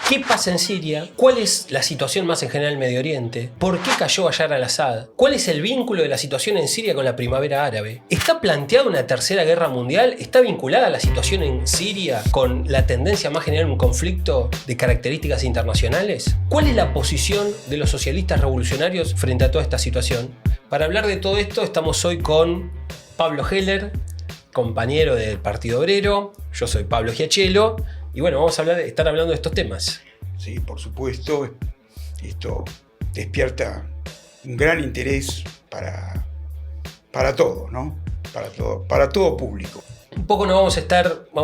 ¿Qué pasa en Siria? ¿Cuál es la situación más en general en Medio Oriente? ¿Por qué cayó Bashar al-Assad? ¿Cuál es el vínculo de la situación en Siria con la primavera árabe? ¿Está planteada una tercera guerra mundial? ¿Está vinculada la situación en Siria con la tendencia más general de un conflicto de características internacionales? ¿Cuál es la posición de los socialistas revolucionarios frente a toda esta situación? Para hablar de todo esto estamos hoy con Pablo Heller, compañero del Partido Obrero. Yo soy Pablo Giachelo. Y bueno, vamos a estar hablando de estos temas. Sí, por supuesto, esto despierta un gran interés para todo, ¿no? Para todo público. Un poco nos vamos a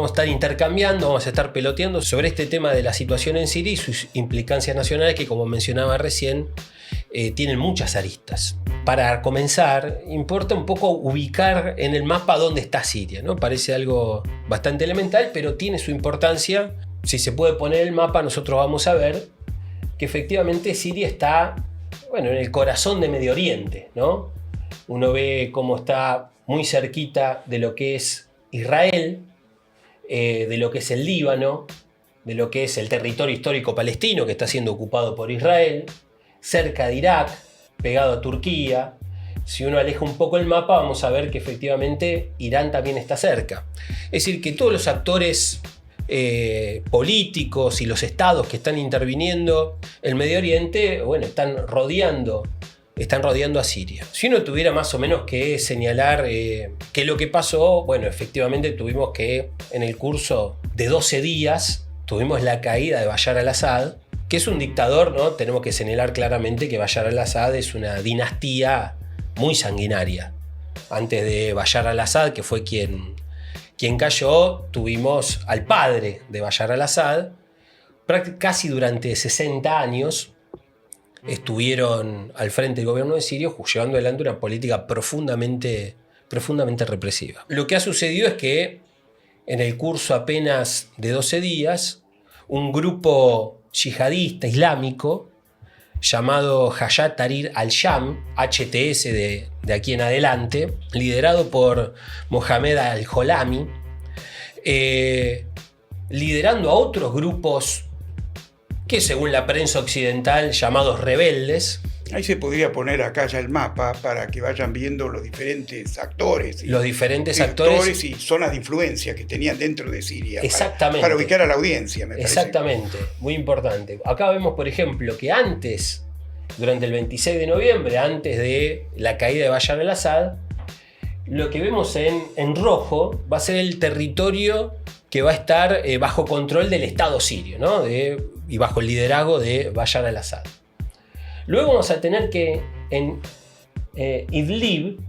estar intercambiando, vamos a estar peloteando sobre este tema de la situación en Siria y sus implicancias nacionales que, como mencionaba recién, tienen muchas aristas. Para comenzar, importa un poco ubicar en el mapa dónde está Siria, ¿no? Parece algo bastante elemental, pero tiene su importancia. Si se puede poner el mapa, nosotros vamos a ver que efectivamente Siria está, en el corazón de Medio Oriente, ¿no? Uno ve cómo está muy cerquita de lo que es Israel, de lo que es el Líbano, de lo que es el territorio histórico palestino que está siendo ocupado por Israel, cerca de Irak, pegado a Turquía. Si uno aleja un poco el mapa, vamos a ver que efectivamente Irán también está cerca. Es decir, que todos los actores políticos y los estados que están interviniendo en Medio Oriente, están rodeando a Siria. Si uno tuviera más o menos que señalar qué lo que pasó, efectivamente tuvimos que, en el curso de 12 días, tuvimos la caída de Bashar al-Assad, que es un dictador, ¿no? Tenemos que señalar claramente que Bashar al-Assad es una dinastía muy sanguinaria. Antes de Bashar al-Assad, que fue quien cayó, tuvimos al padre de Bashar al-Assad. Casi durante 60 años estuvieron al frente del gobierno de Siria, llevando adelante una política profundamente represiva. Lo que ha sucedido es que en el curso apenas de 12 días, un grupo yihadista islámico llamado Hayat Tahrir al-Sham, HTS de aquí en adelante, liderado por Mohamed al-Jolami, liderando a otros grupos que, según la prensa occidental, llamados rebeldes. Ahí se podría poner acá ya el mapa para que vayan viendo los diferentes actores. Los diferentes actores y zonas de influencia que tenían dentro de Siria. Exactamente. Para ubicar a la audiencia, me parece. Exactamente, muy importante. Acá vemos, por ejemplo, que antes, durante el 26 de noviembre, antes de la caída de Bashar al-Assad, lo que vemos en rojo va a ser el territorio que va a estar bajo control del Estado sirio, ¿no? Y bajo el liderazgo de Bashar al-Assad. Luego vamos a tener que en Idlib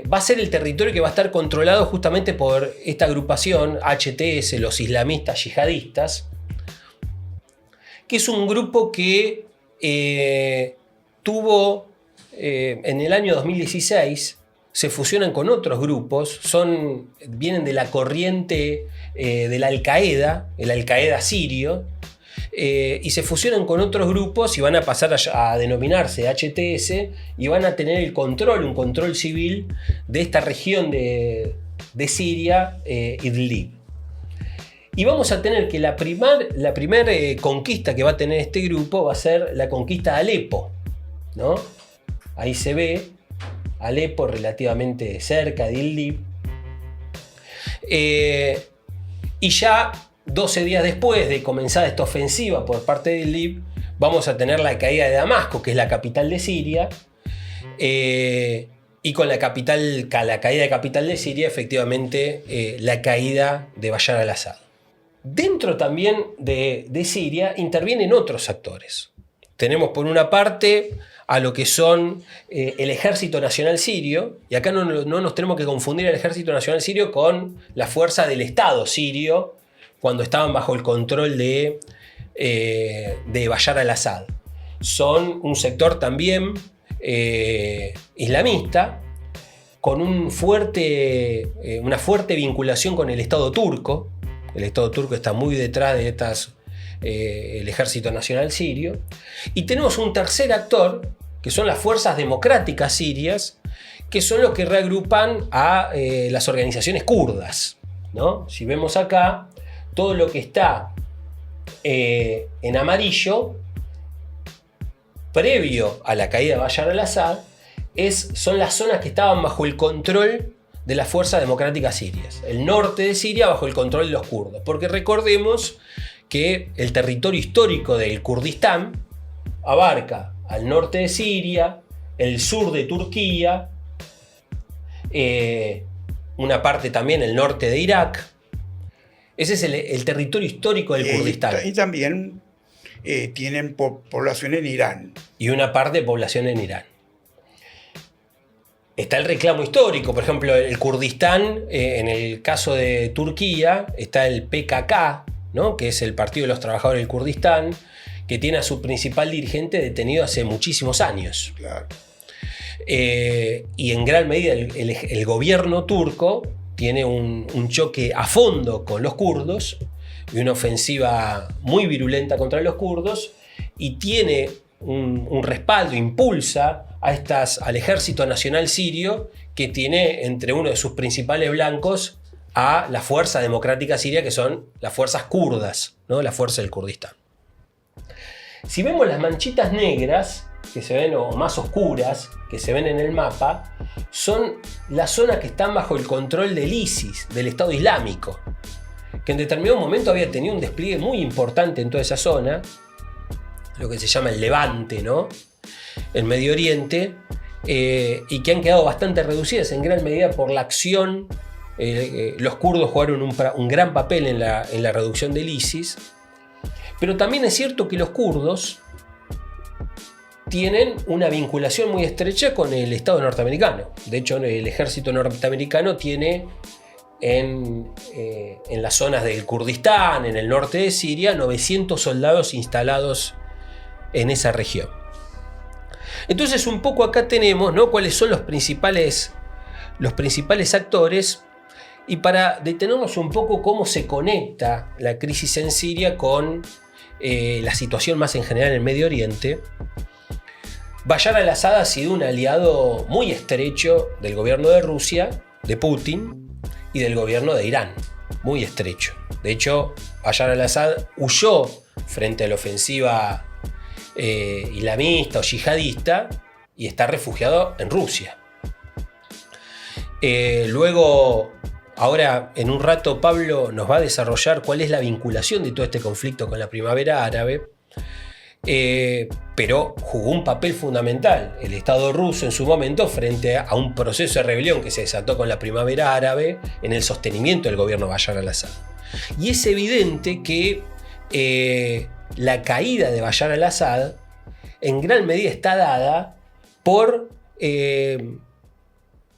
va a ser el territorio que va a estar controlado justamente por esta agrupación HTS, los islamistas yihadistas, que es un grupo que tuvo en el año 2016, se fusionan con otros grupos, vienen de la corriente del Al-Qaeda, el Al-Qaeda sirio, y se fusionan con otros grupos y van a pasar a denominarse HTS y van a tener un control civil de esta región de Siria, Idlib. Y vamos a tener que la primera conquista que va a tener este grupo va a ser la conquista de Alepo, ¿no? Ahí se ve Alepo relativamente cerca de Idlib. Y ya 12 días después de comenzar esta ofensiva por parte de Idlib, vamos a tener la caída de Damasco, que es la capital de Siria. Y con la caída de capital de Siria, efectivamente, la caída de Bashar al-Assad. Dentro también de Siria intervienen otros actores. Tenemos por una parte a lo que son el Ejército Nacional Sirio, y acá no nos tenemos que confundir el Ejército Nacional Sirio con la fuerza del Estado sirio, cuando estaban bajo el control de Bashar al-Assad. Son un sector también islamista, con una fuerte vinculación con el Estado turco. El Estado turco está muy detrás de el Ejército Nacional Sirio. Y tenemos un tercer actor, que son las fuerzas democráticas sirias, que son los que reagrupan a las organizaciones kurdas, ¿no? Si vemos acá, todo lo que está en amarillo, previo a la caída de Bashar al-Assad, son las zonas que estaban bajo el control de las fuerzas democráticas sirias. El norte de Siria bajo el control de los kurdos. Porque recordemos que el territorio histórico del Kurdistán abarca al norte de Siria, el sur de Turquía, una parte también el norte de Irak. Ese es el territorio histórico del Kurdistán. Y también tienen población en Irán. Y una parte de población en Irán. Está el reclamo histórico, por ejemplo, el Kurdistán, en el caso de Turquía, está el PKK, ¿no? Que es el Partido de los Trabajadores del Kurdistán, que tiene a su principal dirigente detenido hace muchísimos años. Claro. Y en gran medida el gobierno turco tiene un choque a fondo con los kurdos y una ofensiva muy virulenta contra los kurdos, y tiene un respaldo, impulsa al ejército nacional sirio, que tiene entre uno de sus principales blancos a la Fuerza Democrática Siria, que son las fuerzas kurdas, ¿no? La fuerza del Kurdistán. Si vemos las manchitas negras que se ven, o más oscuras, que se ven en el mapa, son las zonas que están bajo el control del ISIS, del Estado Islámico, que en determinado momento había tenido un despliegue muy importante en toda esa zona, lo que se llama el Levante, ¿no? En Medio Oriente, y que han quedado bastante reducidas en gran medida por la acción. Los kurdos jugaron un gran papel en la reducción del ISIS, pero también es cierto que los kurdos tienen una vinculación muy estrecha con el Estado norteamericano. De hecho, el ejército norteamericano tiene en las zonas del Kurdistán, en el norte de Siria, 900 soldados instalados en esa región. Entonces, un poco acá tenemos, ¿no?, cuáles son los principales actores, y para detenernos un poco cómo se conecta la crisis en Siria con la situación más en general en el Medio Oriente. Bashar al-Assad ha sido un aliado muy estrecho del gobierno de Rusia, de Putin, y del gobierno de Irán, muy estrecho. De hecho, Bashar al-Assad huyó frente a la ofensiva islamista o yihadista y está refugiado en Rusia. Luego, ahora en un rato, Pablo nos va a desarrollar cuál es la vinculación de todo este conflicto con la primavera árabe, pero jugó un papel fundamental el Estado ruso en su momento frente a un proceso de rebelión que se desató con la primavera árabe en el sostenimiento del gobierno de Bashar al-Assad. Y es evidente que la caída de Bashar al-Assad en gran medida está dada por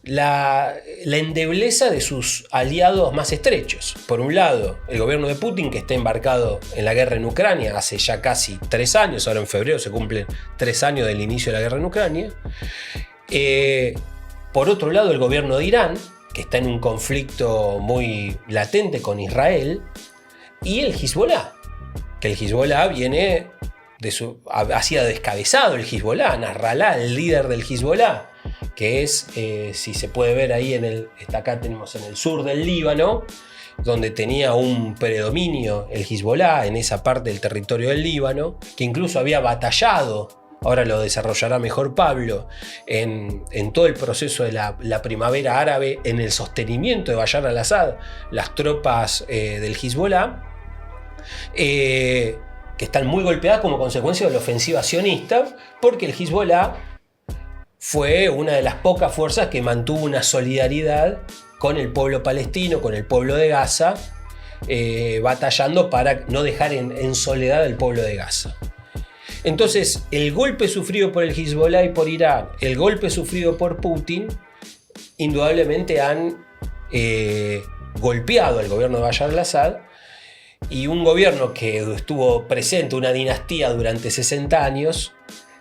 la endebleza de sus aliados más estrechos. Por un lado, el gobierno de Putin, que está embarcado en la guerra en Ucrania hace ya casi 3 años, ahora en febrero se cumplen 3 años del inicio de la guerra en Ucrania. Por otro lado, el gobierno de Irán, que está en un conflicto muy latente con Israel, y el Hezbollah, que el Hezbollah viene ha sido descabezado el Hezbollah. Nasrallah, el líder del Hezbollah, que es, si se puede ver ahí acá tenemos en el sur del Líbano, donde tenía un predominio el Hezbollah en esa parte del territorio del Líbano, que incluso había batallado, ahora lo desarrollará mejor Pablo, en todo el proceso de la primavera árabe, en el sostenimiento de Bashar al-Assad, las tropas del Hezbollah, que están muy golpeadas como consecuencia de la ofensiva sionista, porque el Hezbollah fue una de las pocas fuerzas que mantuvo una solidaridad con el pueblo palestino, con el pueblo de Gaza, batallando para no dejar en soledad al pueblo de Gaza. Entonces, el golpe sufrido por el Hezbollah y por Irán, el golpe sufrido por Putin, indudablemente han golpeado al gobierno de Bashar al-Assad, y un gobierno que estuvo presente, una dinastía durante 60 años,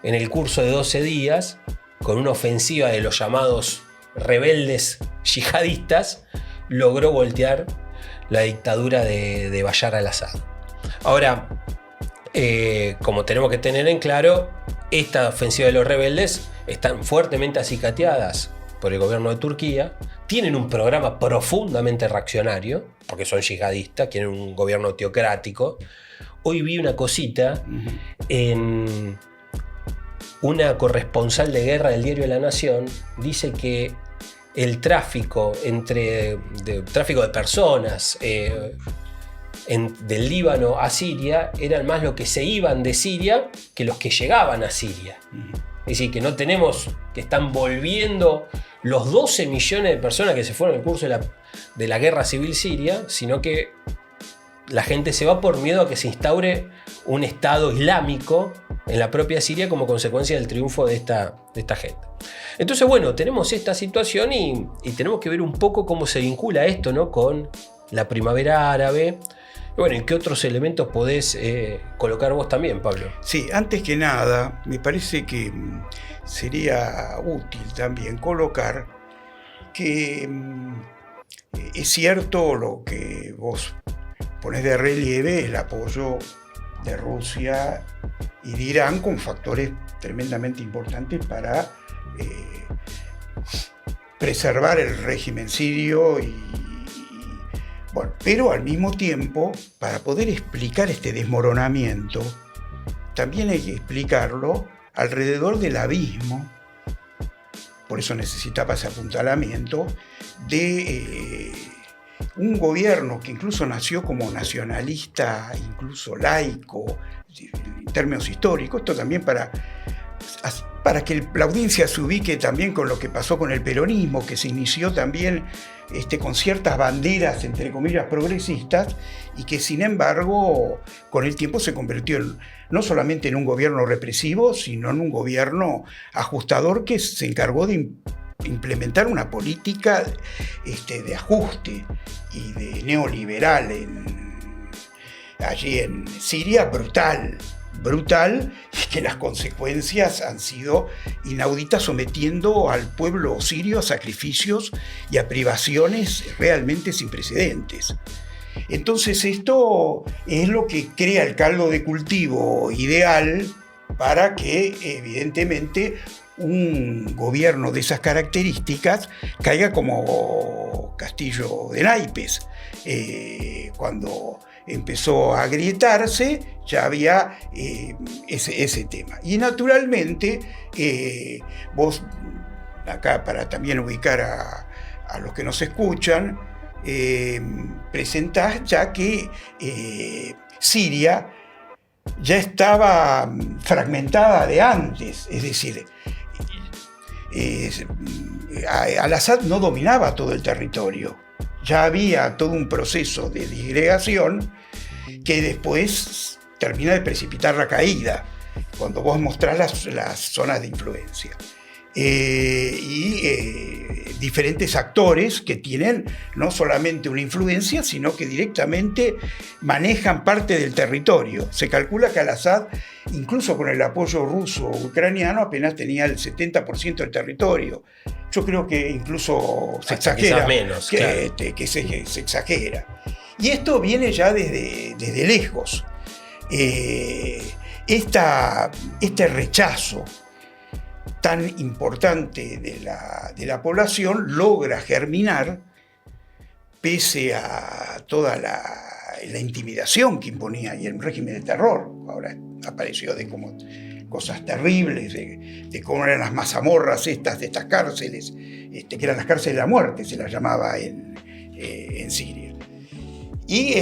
en el curso de 12 días, con una ofensiva de los llamados rebeldes yihadistas, logró voltear la dictadura de Bashar al-Assad. Ahora, como tenemos que tener en claro, esta ofensiva de los rebeldes están fuertemente acicateadas por el gobierno de Turquía, tienen un programa profundamente reaccionario, porque son yihadistas, quieren un gobierno teocrático, hoy vi una cosita en una corresponsal de guerra del diario La Nación, dice que el tráfico tráfico de personas del Líbano a Siria eran más los que se iban de Siria que los que llegaban a Siria. Es decir, que no tenemos, que están volviendo los 12 millones de personas que se fueron en el curso de la guerra civil siria, sino que la gente se va por miedo a que se instaure un Estado islámico en la propia Siria como consecuencia del triunfo de esta gente. Entonces, bueno, tenemos esta situación y tenemos que ver un poco cómo se vincula esto, ¿no?, con la primavera árabe. Y bueno, ¿y qué otros elementos podés colocar vos también, Pablo? Sí, antes que nada, me parece que sería útil también colocar que es cierto lo que vos ponés de relieve, el apoyo de Rusia y de Irán con factores tremendamente importantes para preservar el régimen sirio bueno, pero al mismo tiempo, para poder explicar este desmoronamiento, también hay que explicarlo alrededor del abismo, por eso necesitaba ese apuntalamiento, de un gobierno que incluso nació como nacionalista, incluso laico, en términos históricos. Esto también para que la audiencia se ubique también con lo que pasó con el peronismo, que se inició también con ciertas banderas, entre comillas, progresistas, y que sin embargo con el tiempo se convirtió no solamente en un gobierno represivo, sino en un gobierno ajustador que se encargó de implementar una política de ajuste y de neoliberal allí en Siria brutal, y que las consecuencias han sido inauditas, sometiendo al pueblo sirio a sacrificios y a privaciones realmente sin precedentes. Entonces esto es lo que crea el caldo de cultivo ideal para que evidentemente un gobierno de esas características caiga como castillo de naipes. Cuando empezó a agrietarse, ya había ese tema. Y naturalmente, vos, acá para también ubicar a los que nos escuchan, presentás ya que Siria ya estaba fragmentada de antes, es decir, Al-Assad no dominaba todo el territorio. Ya había todo un proceso de disgregación que después termina de precipitar la caída, cuando vos mostrás las zonas de influencia. Diferentes actores que tienen no solamente una influencia, sino que directamente manejan parte del territorio. Se calcula que Al-Assad, incluso con el apoyo ruso-ucraniano, apenas tenía el 70% del territorio. Yo creo que incluso se exagera, menos, claro. que se exagera. Y esto viene ya desde lejos. Este rechazo tan importante de la población logra germinar, pese a toda la intimidación que imponía y el régimen de terror. Ahora apareció de como cosas terribles, de cómo eran las mazamorras de estas cárceles, que eran las cárceles de la muerte, se las llamaba en Siria. Y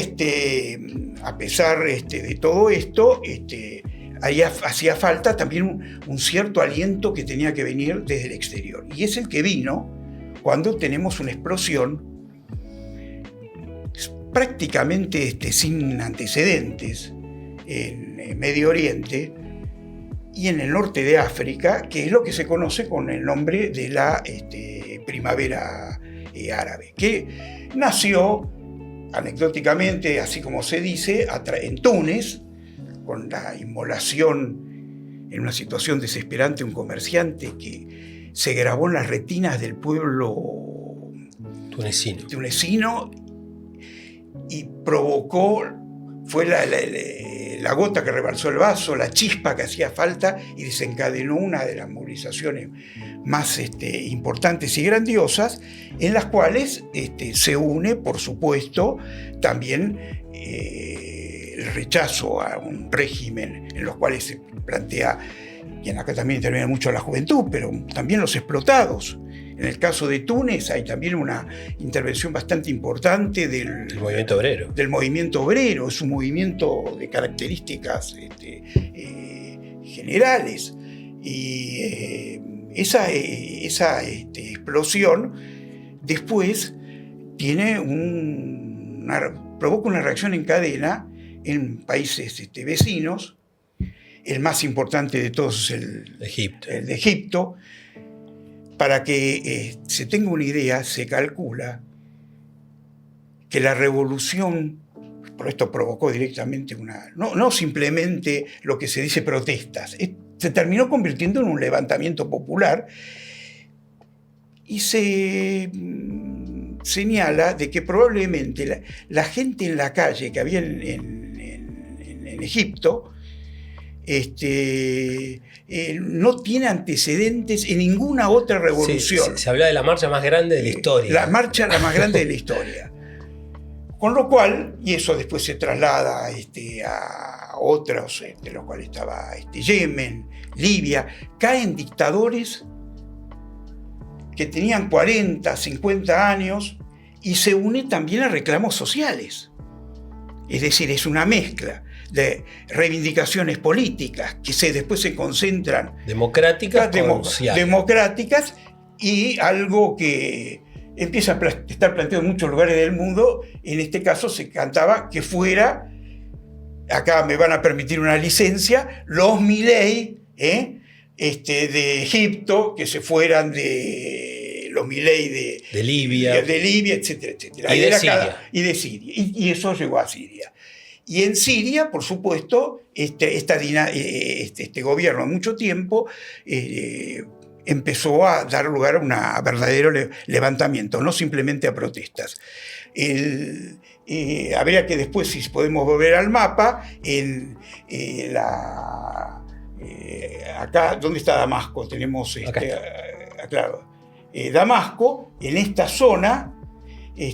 a pesar de todo esto, ahí hacía falta también un cierto aliento que tenía que venir desde el exterior. Y es el que vino cuando tenemos una explosión prácticamente sin antecedentes en Medio Oriente y en el norte de África, que es lo que se conoce con el nombre de la primavera árabe, que nació anecdóticamente, así como se dice, en Túnez, con la inmolación en una situación desesperante, un comerciante que se grabó en las retinas del pueblo tunecino y provocó, fue la gota que rebalsó el vaso, la chispa que hacía falta, y desencadenó una de las movilizaciones más importantes y grandiosas, en las cuales se une, por supuesto, también el rechazo a un régimen en los cuales se plantea, y acá también interviene mucho la juventud, pero también los explotados. En el caso de Túnez hay también una intervención bastante importante del movimiento obrero. Del movimiento obrero. Es un movimiento de características generales. Y esa explosión después provoca una reacción en cadena en países vecinos. El más importante de todos es el de Egipto. Para que se tenga una idea, se calcula que la revolución, por esto provocó directamente no simplemente lo que se dice protestas, se terminó convirtiendo en un levantamiento popular, y se señala de que probablemente la gente en la calle que había en Egipto no tiene antecedentes en ninguna otra revolución. Se habla de la marcha más grande de la historia. La marcha la más grande de la historia. Con lo cual, y eso después se traslada a otros, de los cuales estaba Yemen, Libia, caen dictadores que tenían 40, 50 años, y se une también a reclamos sociales. Es decir, es una mezcla de reivindicaciones políticas que después se concentran democráticas y algo que empieza a estar planteado en muchos lugares del mundo. En este caso se cantaba que fuera, acá me van a permitir una licencia, los Milei de Egipto, que se fueran de los Milei de Libia, etcétera, etcétera. Y de Siria. Y eso llegó a Siria. Y en Siria, por supuesto, este gobierno mucho tiempo empezó a dar lugar a un verdadero levantamiento, no simplemente a protestas. Habría que después, si podemos volver al mapa, acá, ¿dónde está Damasco? Tenemos claro, Damasco, en esta zona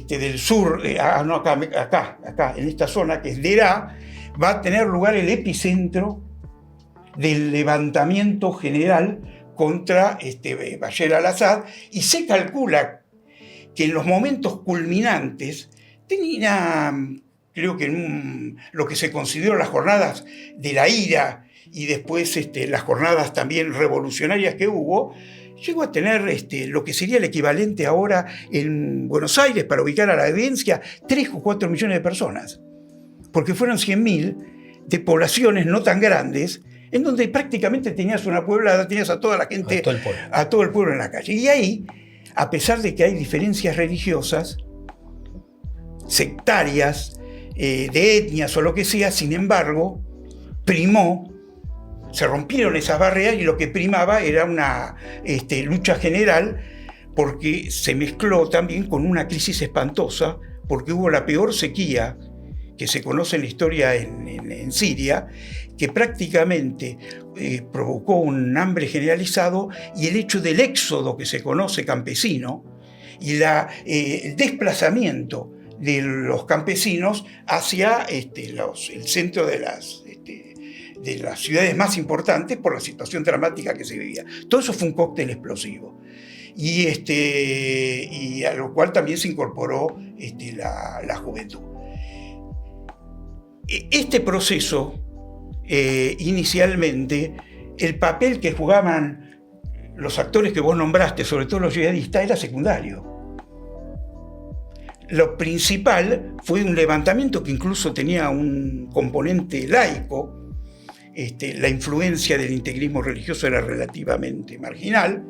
del sur, acá, en esta zona que es Deraa, va a tener lugar el epicentro del levantamiento general contra Bashar al-Assad, y se calcula que en los momentos culminantes tenía, creo que lo que se consideró las jornadas de la ira y después las jornadas también revolucionarias que hubo, llegó a tener lo que sería el equivalente ahora en Buenos Aires, para ubicar a la audiencia, 3 o 4 millones de personas. Porque fueron 100.000 de poblaciones no tan grandes, en donde prácticamente tenías una pueblada, tenías a toda la gente, a todo el pueblo en la calle. Y ahí, a pesar de que hay diferencias religiosas, sectarias, de etnias o lo que sea, sin embargo, se rompieron esas barreras, y lo que primaba era una lucha general, porque se mezcló también con una crisis espantosa, porque hubo la peor sequía que se conoce en la historia en Siria, que prácticamente provocó un hambre generalizado, y el hecho del éxodo que se conoce campesino y el desplazamiento de los campesinos hacia el centro de las ciudades más importantes por la situación dramática que se vivía. Todo eso fue un cóctel explosivo. Y a lo cual también se incorporó la juventud. Este proceso, inicialmente, el papel que jugaban los actores que vos nombraste, sobre todo los yihadistas, era secundario. Lo principal fue un levantamiento que incluso tenía un componente laico. La influencia del integrismo religioso era relativamente marginal,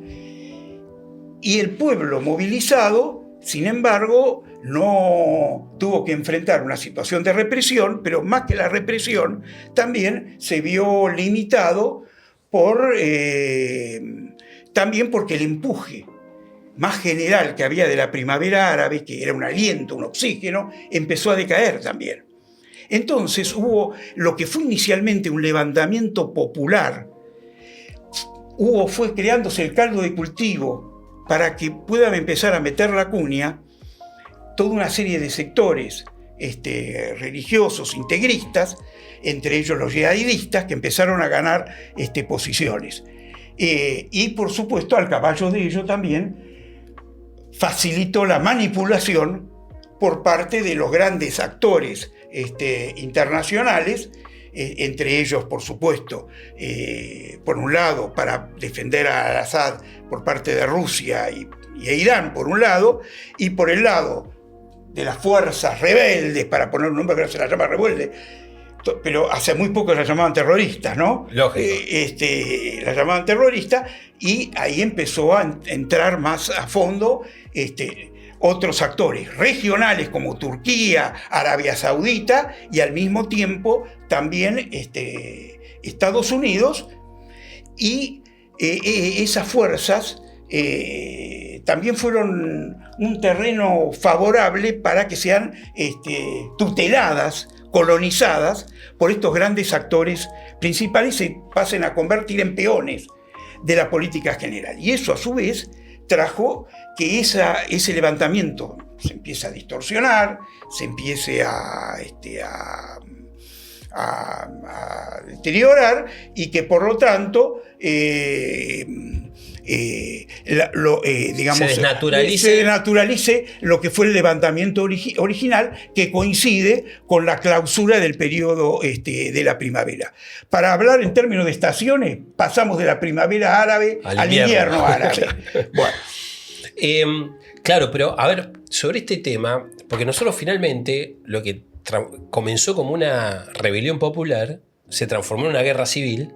y el pueblo movilizado, sin embargo, no tuvo que enfrentar una situación de represión, pero más que la represión, también se vio limitado también porque el empuje más general que había de la primavera árabe, que era un aliento, un oxígeno, empezó a decaer también. Entonces hubo lo que fue inicialmente un levantamiento popular, fue creándose el caldo de cultivo para que puedan empezar a meter la cuña toda una serie de sectores religiosos integristas, entre ellos los yihadistas, que empezaron a ganar posiciones. Y por supuesto, al caballo de ello también facilitó la manipulación por parte de los grandes actores internacionales, entre ellos, por supuesto, por un lado, para defender a Al-Assad por parte de Rusia y Irán, por un lado, y por el lado de las fuerzas rebeldes, para poner un nombre que no se las llama rebelde, pero hace muy poco las llamaban terroristas, ¿no? Lógico. Las llamaban terroristas, y ahí empezó a entrar más a fondo otros actores regionales como Turquía, Arabia Saudita, y al mismo tiempo también Estados Unidos, y esas fuerzas también fueron un terreno favorable para que sean tuteladas, colonizadas por estos grandes actores principales y se pasen a convertir en peones de la política general. Y eso a su vez trajo que ese levantamiento se empiece a distorsionar, se empiece a deteriorar, y que por lo tanto se desnaturalice lo que fue el levantamiento original, que coincide con la clausura del periodo de la primavera. Para hablar en términos de estaciones, pasamos de la primavera árabe al invierno árabe. Bueno. Claro, pero a ver, sobre este tema, porque nosotros finalmente lo que comenzó como una rebelión popular se transformó en una guerra civil,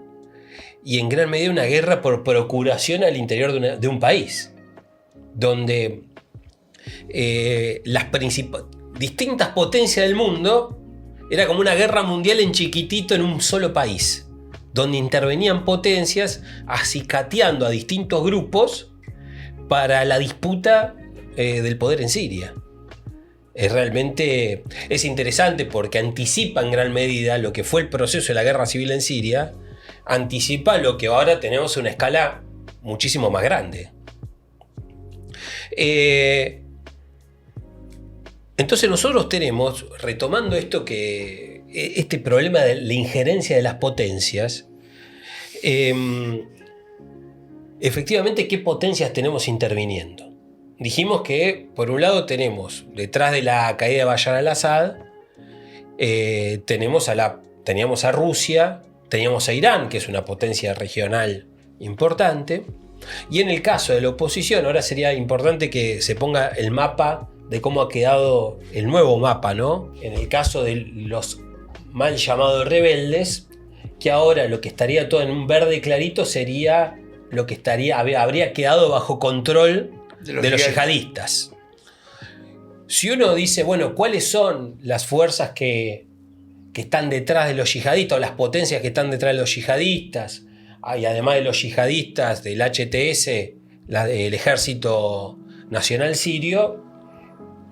y en gran medida una guerra por procuración al interior de un país, donde las distintas potencias del mundo era como una guerra mundial en chiquitito en un solo país, donde intervenían potencias acicateando a distintos grupos para la disputa del poder en Siria. Realmente es interesante porque anticipa en gran medida lo que fue el proceso de la guerra civil en Siria, anticipa lo que ahora tenemos a una escala muchísimo más grande. Entonces nosotros tenemos, retomando este problema de la injerencia de las potencias, efectivamente, ¿qué potencias tenemos interviniendo? Dijimos que, por un lado, tenemos, detrás de la caída de Bashar al-Assad, teníamos a Rusia, teníamos a Irán, que es una potencia regional importante, y en el caso de la oposición, ahora sería importante que se ponga el mapa de cómo ha quedado el nuevo mapa, ¿no? En el caso de los mal llamados rebeldes, que ahora lo que estaría todo en un verde clarito sería lo que habría quedado bajo control de los yihadistas. Si uno dice, bueno, ¿cuáles son las fuerzas que están detrás de los yihadistas, o las potencias que están detrás de los yihadistas? Y además de los yihadistas, del HTS, el Ejército Nacional Sirio,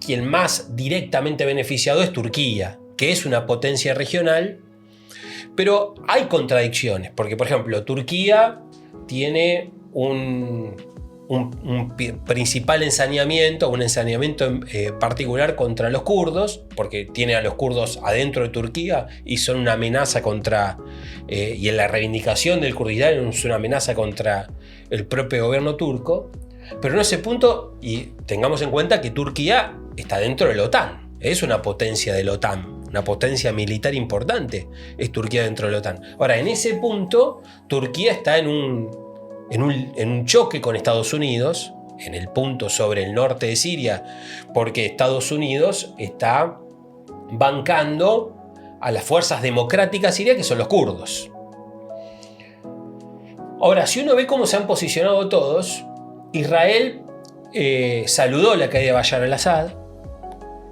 quien más directamente beneficiado es Turquía, que es una potencia regional, pero hay contradicciones, porque por ejemplo Turquía tiene un principal ensañamiento, un ensañamiento particular contra los kurdos, porque tiene a los kurdos adentro de Turquía y son una amenaza contra, y en la reivindicación del Kurdistán es una amenaza contra el propio gobierno turco. Pero en ese punto, y tengamos en cuenta que Turquía está dentro de la OTAN, es una potencia de la OTAN, una potencia militar importante, es Turquía dentro de la OTAN. Ahora, en ese punto, Turquía está en un choque con Estados Unidos, en el punto sobre el norte de Siria, porque Estados Unidos está bancando a las fuerzas democráticas sirias, que son los kurdos. Ahora, si uno ve cómo se han posicionado todos, Israel saludó la caída de Bashar al-Assad,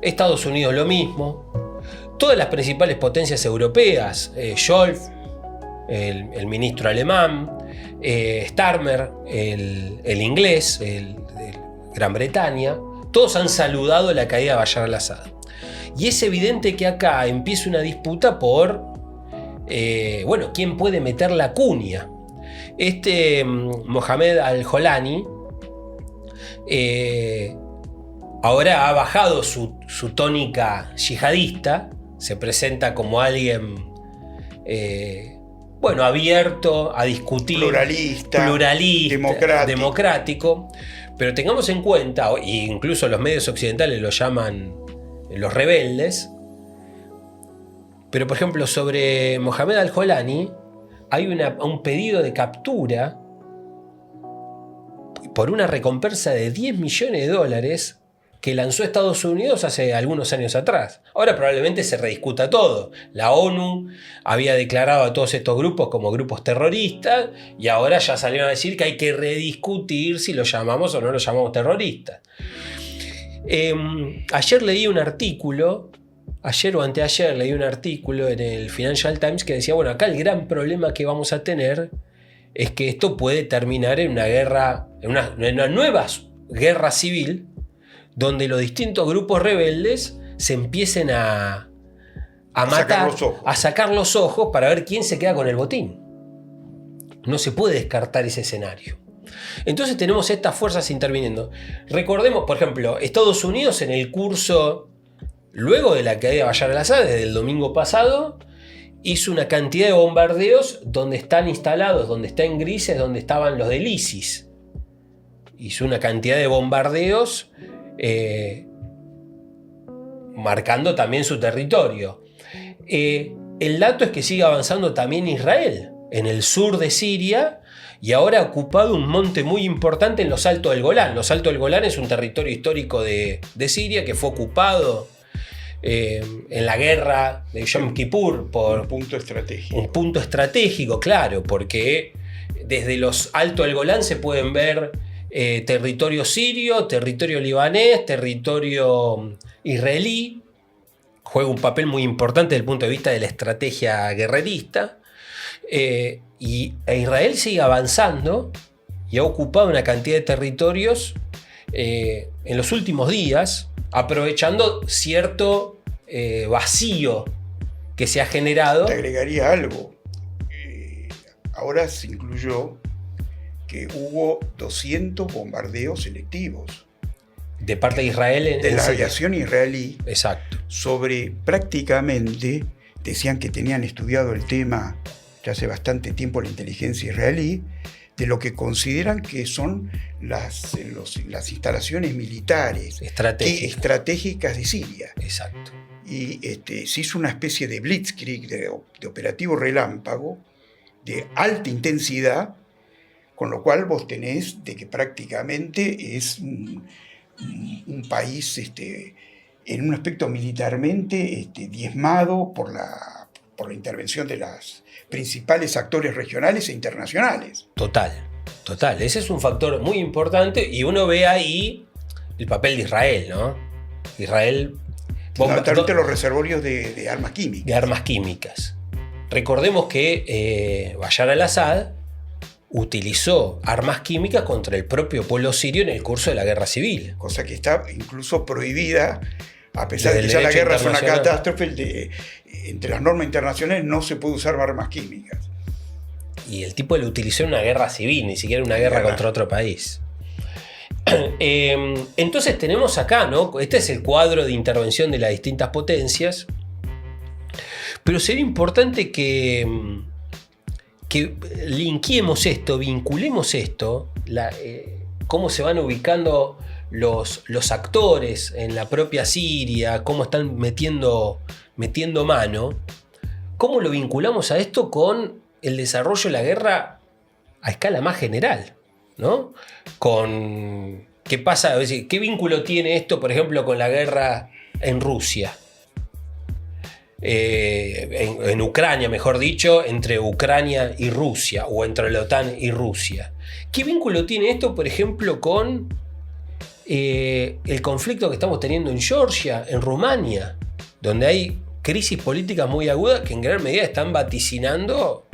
Estados Unidos lo mismo, todas las principales potencias europeas, Scholz, el ministro alemán, Starmer, el inglés, de Gran Bretaña, todos han saludado la caída de Bashar al-Assad. Y es evidente que acá empieza una disputa por, ¿quién puede meter la cuña? Mohamed al-Jolani ahora ha bajado su tónica yihadista, se presenta como alguien abierto a discutir, pluralista, democrático, pero tengamos en cuenta, e incluso los medios occidentales lo llaman los rebeldes, pero por ejemplo sobre Mohamed al-Jolani hay un pedido de captura por una recompensa de $10 millones que lanzó Estados Unidos hace algunos años atrás. Ahora probablemente se rediscuta todo. La ONU había declarado a todos estos grupos como grupos terroristas y ahora ya salieron a decir que hay que rediscutir si los llamamos o no los llamamos terroristas. Ayer leí un artículo, ayer o anteayer leí un artículo en el Financial Times que decía, bueno, acá el gran problema que vamos a tener es que esto puede terminar en una guerra, en una nueva guerra civil, donde los distintos grupos rebeldes se empiecen a matar, a sacar los ojos para ver quién se queda con el botín. No se puede descartar ese escenario. Entonces tenemos estas fuerzas interviniendo. Recordemos, por ejemplo, Estados Unidos en el curso, luego de la caída de Bashar al-Assad, desde el domingo pasado, hizo una cantidad de bombardeos donde están instalados, donde está en grises, donde estaban los del ISIS. Hizo una cantidad de bombardeos marcando también su territorio. El dato es que sigue avanzando también Israel, en el sur de Siria, y ahora ha ocupado un monte muy importante en los Altos del Golán. Los Altos del Golán es un territorio histórico de Siria que fue ocupado en la guerra de Yom Kippur por un punto estratégico. Un punto estratégico, claro, porque desde los Altos del Golán se pueden ver territorio sirio, territorio libanés, territorio israelí. Juega un papel muy importante desde el punto de vista de la estrategia guerrerista. Y Israel sigue avanzando y ha ocupado una cantidad de territorios en los últimos días, aprovechando cierto vacío que se ha generado. Te agregaría algo. Ahora se incluyó que hubo 200 bombardeos selectivos de parte de Israel de la aviación israelí. Exacto. Sobre prácticamente, decían que tenían estudiado el tema ya hace bastante tiempo la inteligencia israelí, de lo que consideran que son las instalaciones militares estratégicas de Siria. Exacto. Y se hizo una especie de blitzkrieg, de operativo relámpago, de alta intensidad, con lo cual vos tenés de que prácticamente es un país en un aspecto militarmente diezmado por la intervención de los principales actores regionales e internacionales. Total. Ese es un factor muy importante y uno ve ahí el papel de Israel, ¿no? Israel... Fundamentalmente los reservorios de armas químicas. De armas químicas. Recordemos que Bashar al-Assad utilizó armas químicas contra el propio pueblo sirio en el curso de la guerra civil. Cosa que está incluso prohibida, a pesar de que ya la guerra es una catástrofe, entre las normas internacionales no se puede usar armas químicas. Y el tipo lo utilizó en una guerra civil, ni siquiera una guerra contra otro país. Entonces tenemos acá, ¿no? Este es el cuadro de intervención de las distintas potencias. Pero sería importante que linkeemos esto, vinculemos esto, cómo se van ubicando los actores en la propia Siria, cómo están metiendo mano, cómo lo vinculamos a esto con el desarrollo de la guerra a escala más general, ¿no? ¿Qué pasa? Es decir, ¿qué vínculo tiene esto, por ejemplo, con la guerra en Rusia? En Ucrania, mejor dicho, entre Ucrania y Rusia, o entre la OTAN y Rusia. ¿Qué vínculo tiene esto, por ejemplo, con el conflicto que estamos teniendo en Georgia, en Rumania, donde hay crisis políticas muy agudas que en gran medida están vaticinando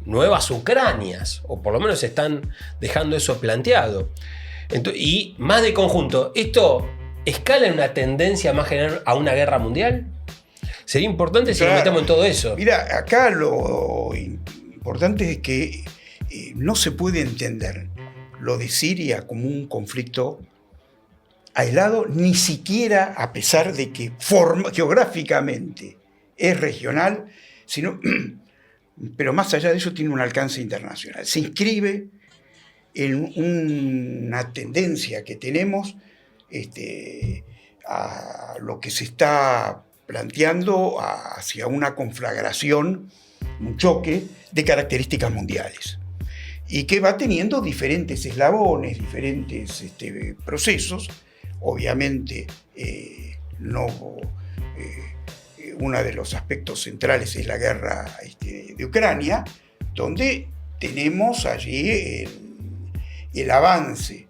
nuevas Ucranias, o por lo menos están dejando eso planteado? Y más de conjunto, ¿esto escala en una tendencia más general a una guerra mundial? Sería importante si nos metemos en todo eso. Mira, acá lo importante es que no se puede entender lo de Siria como un conflicto aislado, ni siquiera a pesar de que geográficamente es regional, sino, pero más allá de eso tiene un alcance internacional. Se inscribe en una tendencia que tenemos a lo que se está planteando hacia una conflagración, un choque de características mundiales, y que va teniendo diferentes eslabones, diferentes procesos. Obviamente, uno de los aspectos centrales es la guerra de Ucrania, donde tenemos allí el avance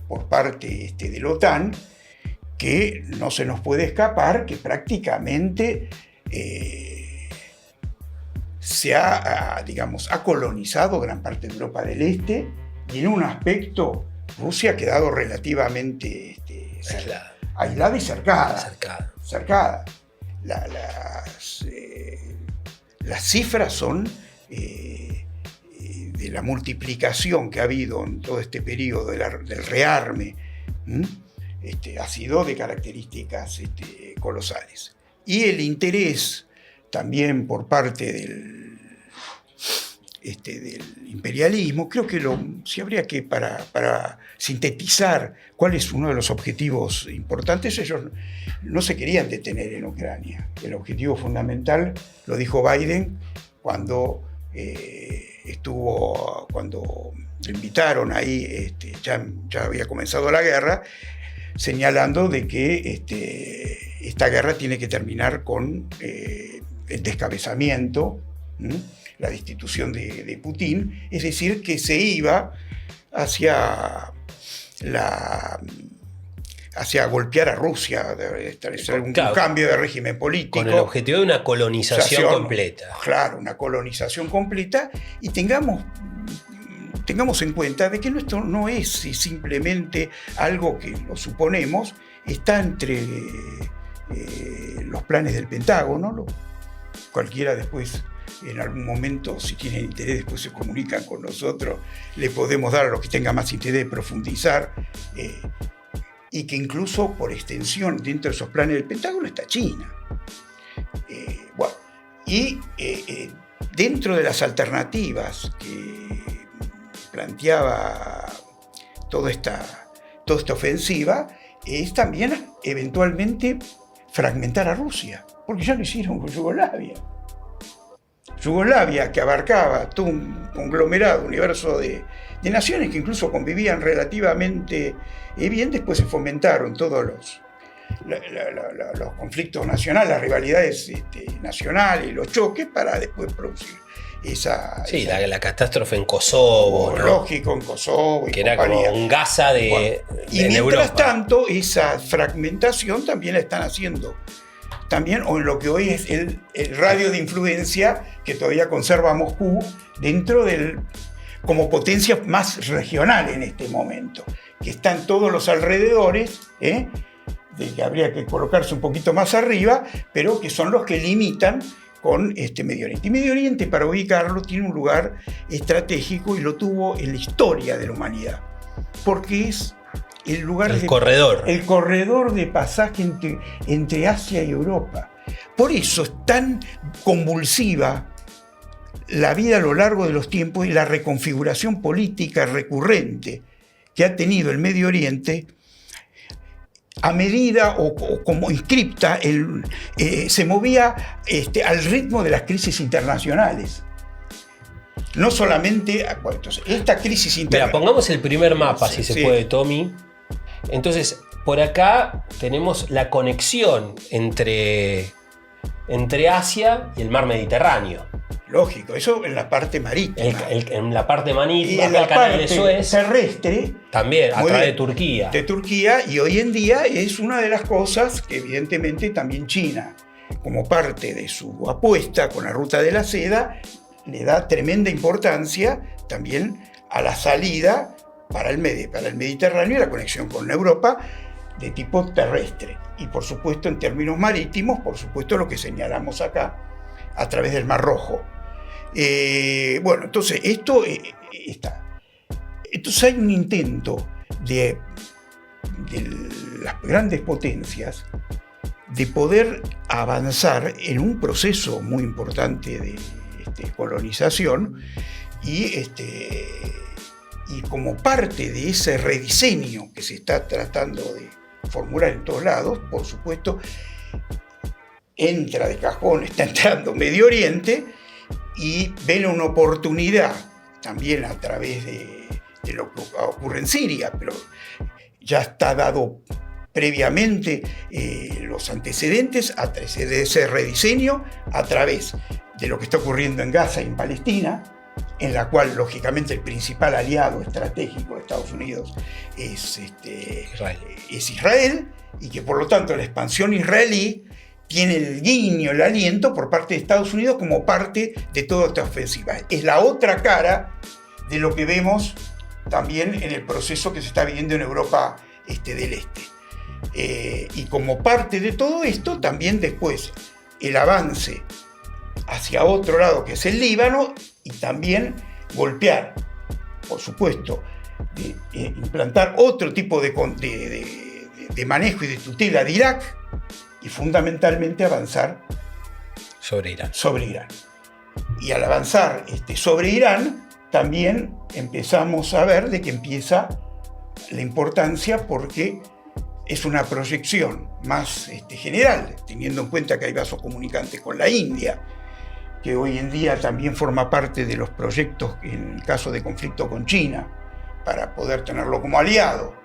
por parte de la OTAN, que no se nos puede escapar, que prácticamente ha colonizado gran parte de Europa del Este, y en un aspecto Rusia ha quedado relativamente aislada y cercada. Las cifras son de la multiplicación que ha habido en todo este periodo del rearme, ha sido de características colosales. Y el interés también por parte del imperialismo, creo que si habría que, para sintetizar cuál es uno de los objetivos importantes, ellos no se querían detener en Ucrania. El objetivo fundamental, lo dijo Biden cuando cuando lo invitaron ahí, ya había comenzado la guerra, señalando de que esta guerra tiene que terminar con el descabezamiento, la destitución de Putin, es decir, que se iba hacia golpear a Rusia, establecer un cambio de régimen político. Con el objetivo de una colonización completa. Claro, una colonización completa, y tengamos en cuenta de que esto no es simplemente algo que lo suponemos, está entre los planes del Pentágono. Cualquiera después, en algún momento, si tienen interés, después se comunican con nosotros, le podemos dar a los que tengan más interés profundizar, y que incluso por extensión dentro de esos planes del Pentágono está China. Dentro de las alternativas que planteaba toda esta ofensiva, es también eventualmente fragmentar a Rusia, porque ya lo hicieron con Yugoslavia. Yugoslavia, que abarcaba todo un conglomerado, universo de naciones que incluso convivían relativamente bien, después se fomentaron todos los conflictos nacionales, las rivalidades nacionales, los choques, para después producir la catástrofe en Kosovo, ¿no? Lógico, en Kosovo. Que era como un Gaza de mientras Europa. tanto, esa fragmentación también la están haciendo. También, o en lo que hoy es el radio de influencia que todavía conserva Moscú dentro como potencia más regional en este momento, que están todos los alrededores, de que habría que colocarse un poquito más arriba, pero que son los que limitan con Medio Oriente. Y Medio Oriente, para ubicarlo, tiene un lugar estratégico, y lo tuvo en la historia de la humanidad, porque es el corredor de pasaje entre Asia y Europa. Por eso es tan convulsiva la vida a lo largo de los tiempos, y la reconfiguración política recurrente que ha tenido el Medio Oriente, a medida o como inscripta, se movía al ritmo de las crisis internacionales. No solamente. Entonces, esta crisis internacional. Pongamos el primer mapa, si se puede, Tommy. Entonces, por acá tenemos la conexión entre Asia y el mar Mediterráneo. Lógico, eso en la parte marítima. En la parte marítima, y en la canal parte de Suez, terrestre. También, a través de Turquía. De Turquía, y hoy en día es una de las cosas que evidentemente también China, como parte de su apuesta con la ruta de la seda, le da tremenda importancia también a la salida para el Mediterráneo y la conexión con Europa de tipo terrestre. Y por supuesto, en términos marítimos, por supuesto lo que señalamos acá, a través del Mar Rojo. Entonces esto está. Entonces hay un intento de las grandes potencias de poder avanzar en un proceso muy importante de colonización y como parte de ese rediseño que se está tratando de formular en todos lados, por supuesto, entra de cajón, está entrando Medio Oriente y ven una oportunidad también a través de lo que ocurre en Siria, pero ya está dado previamente los antecedentes de ese rediseño a través de lo que está ocurriendo en Gaza y en Palestina, en la cual lógicamente el principal aliado estratégico de Estados Unidos es Israel, y que por lo tanto la expansión israelí tiene el guiño, el aliento por parte de Estados Unidos como parte de toda esta ofensiva. Es la otra cara de lo que vemos también en el proceso que se está viviendo en Europa del Este. Y como parte de todo esto, también después el avance hacia otro lado, que es el Líbano, y también golpear, por supuesto, implantar otro tipo de manejo y de tutela de Irak, y fundamentalmente avanzar sobre Irán. Y al avanzar sobre Irán, también empezamos a ver de que empieza la importancia, porque es una proyección más general, teniendo en cuenta que hay vasos comunicantes con la India, que hoy en día también forma parte de los proyectos en el caso de conflicto con China, para poder tenerlo como aliado,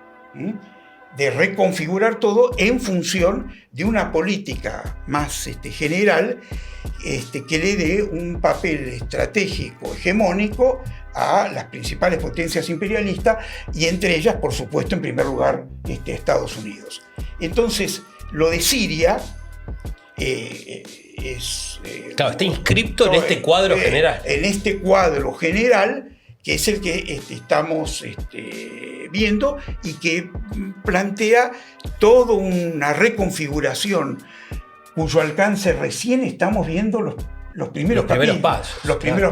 de reconfigurar todo en función de una política más general, que le dé un papel estratégico hegemónico a las principales potencias imperialistas, y entre ellas, por supuesto, en primer lugar, Estados Unidos. Entonces, lo de Siria claro, está inscripto en este cuadro general. En este cuadro general, que es el que estamos viendo, y que plantea toda una reconfiguración cuyo alcance recién estamos viendo los primeros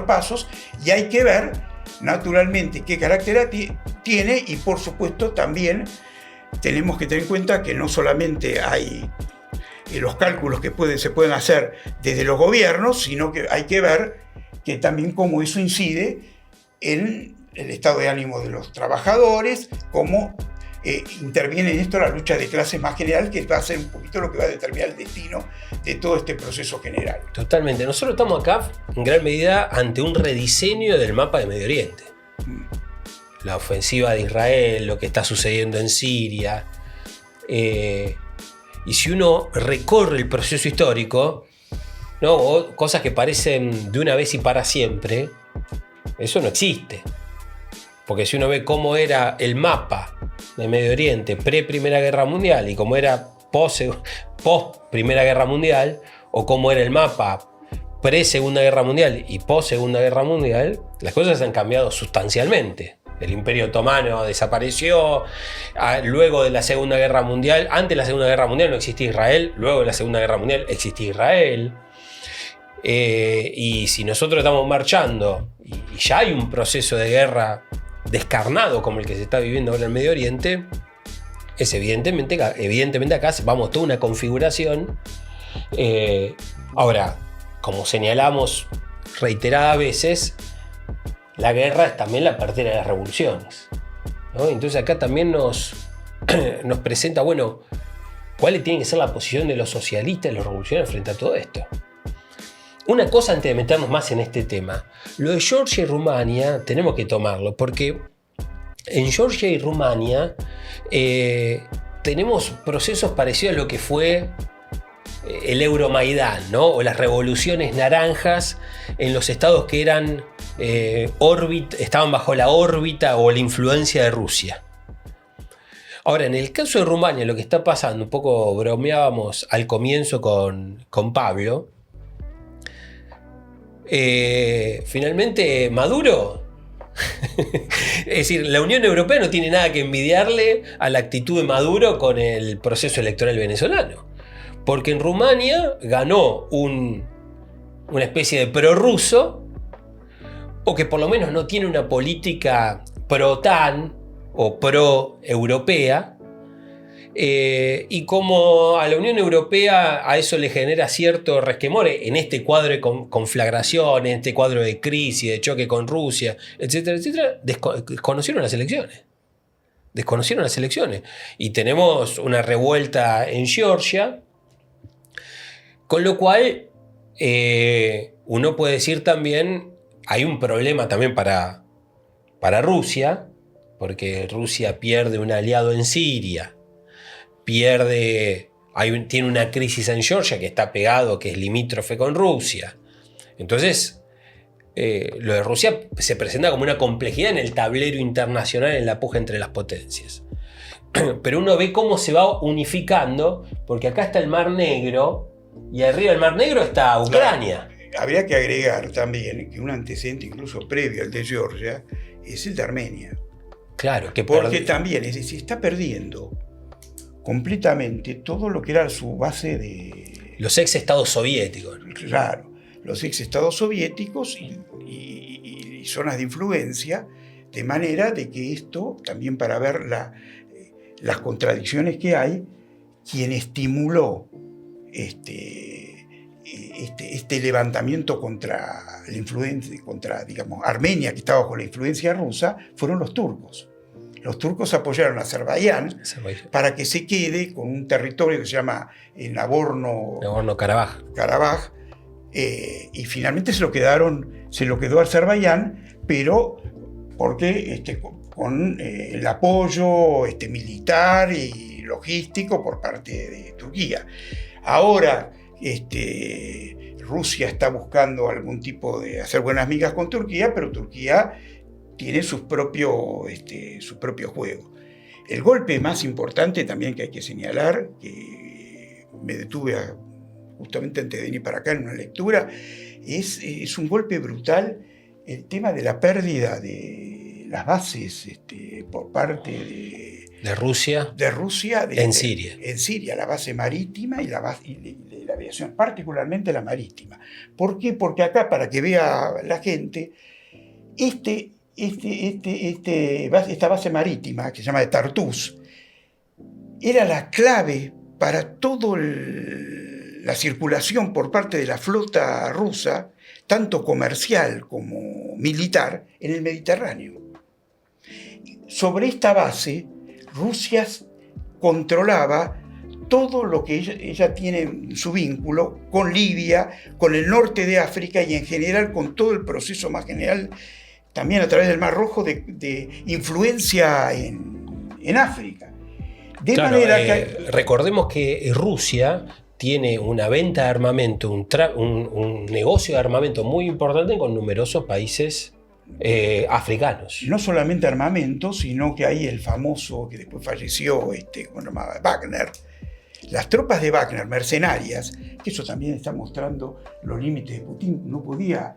pasos, y hay que ver naturalmente qué carácter tiene, y por supuesto también tenemos que tener en cuenta que no solamente hay los cálculos que se pueden hacer desde los gobiernos, sino que hay que ver que también cómo eso incide en el estado de ánimo de los trabajadores, cómo interviene en esto la lucha de clases más general, que va a ser un poquito lo que va a determinar el destino de todo este proceso general. Totalmente. Nosotros estamos acá en gran medida ante un rediseño del mapa de Medio Oriente. La ofensiva de Israel, lo que está sucediendo en Siria. Y si uno recorre el proceso histórico, ¿no? O cosas que parecen de una vez y para siempre, eso no existe. Porque si uno ve cómo era el mapa de Medio Oriente pre-Primera Guerra Mundial y cómo era post-Primera Guerra Mundial, o cómo era el mapa pre-Segunda Guerra Mundial y post-Segunda Guerra Mundial, las cosas han cambiado sustancialmente. El Imperio Otomano desapareció, luego de la Segunda Guerra Mundial, antes de la Segunda Guerra Mundial no existía Israel, luego de la Segunda Guerra Mundial existía Israel. Y si nosotros estamos marchando y ya hay un proceso de guerra descarnado como el que se está viviendo ahora en Medio Oriente, es evidentemente acá vamos a toda una configuración. Ahora, como señalamos reiteradas veces, la guerra es también la partera de las revoluciones, ¿no? Entonces acá también nos presenta, bueno, cuál tiene que ser la posición de los socialistas y los revolucionarios frente a todo esto. Una cosa antes de meternos más en este tema, lo de Georgia y Rumania tenemos que tomarlo, porque en Georgia y Rumania tenemos procesos parecidos a lo que fue el Euromaidán, ¿no? O las revoluciones naranjas en los estados que eran estaban bajo la órbita o la influencia de Rusia. Ahora, en el caso de Rumania, lo que está pasando, un poco bromeábamos al comienzo con Pablo, finalmente Maduro, es decir, la Unión Europea no tiene nada que envidiarle a la actitud de Maduro con el proceso electoral venezolano, porque en Rumania ganó una especie de prorruso, o que por lo menos no tiene una política pro-OTAN o pro-europea, Y como a la Unión Europea a eso le genera cierto resquemor en este cuadro de conflagración, en este cuadro de crisis, de choque con Rusia, etcétera, etcétera, desconocieron las elecciones. Desconocieron las elecciones. Y tenemos una revuelta en Georgia, con lo cual uno puede decir también, hay un problema también para Rusia, porque Rusia pierde un aliado en Siria, tiene una crisis en Georgia que está pegado, que es limítrofe con Rusia. Entonces, lo de Rusia se presenta como una complejidad en el tablero internacional, en la puja entre las potencias. Pero uno ve cómo se va unificando, porque acá está el Mar Negro, y arriba del Mar Negro está Ucrania. Claro, habría que agregar también que un antecedente incluso previo al de Georgia es el de Armenia. Claro, que porque también se está perdiendo completamente todo lo que era su base de... Los ex estados soviéticos. Claro, los ex estados soviéticos y zonas de influencia, de manera de que esto, también para ver las contradicciones que hay, quien estimuló este levantamiento contra la influencia, contra, digamos, Armenia, que estaba bajo la influencia rusa, fueron los turcos. Los turcos apoyaron a Azerbaiyán para que se quede con un territorio que se llama Nagorno-Karabaj, y finalmente se lo quedó Azerbaiyán, pero porque con el apoyo militar y logístico por parte de Turquía. Ahora Rusia está buscando algún tipo de hacer buenas migas con Turquía, pero Turquía tiene su propio juego. El golpe más importante también que hay que señalar, que me detuve justamente antes de venir para acá en una lectura, es un golpe brutal el tema de la pérdida de las bases por parte de Rusia en Siria. En Siria, la base marítima y la aviación, particularmente la marítima. ¿Por qué? Porque acá, para que vea la gente, esta base marítima, que se llama de Tartus, era la clave para toda la circulación por parte de la flota rusa, tanto comercial como militar, en el Mediterráneo. Sobre esta base, Rusia controlaba todo lo que ella tiene en su vínculo con Libia, con el norte de África y en general con todo el proceso más general, también a través del Mar Rojo, de influencia en África. De manera que... Recordemos que Rusia tiene una venta de armamento, un negocio de armamento muy importante con numerosos países africanos. No solamente armamento, sino que hay el famoso, que después falleció, ¿cómo se llamaba? Wagner. Las tropas de Wagner, mercenarias, que eso también está mostrando los límites de Putin. No podía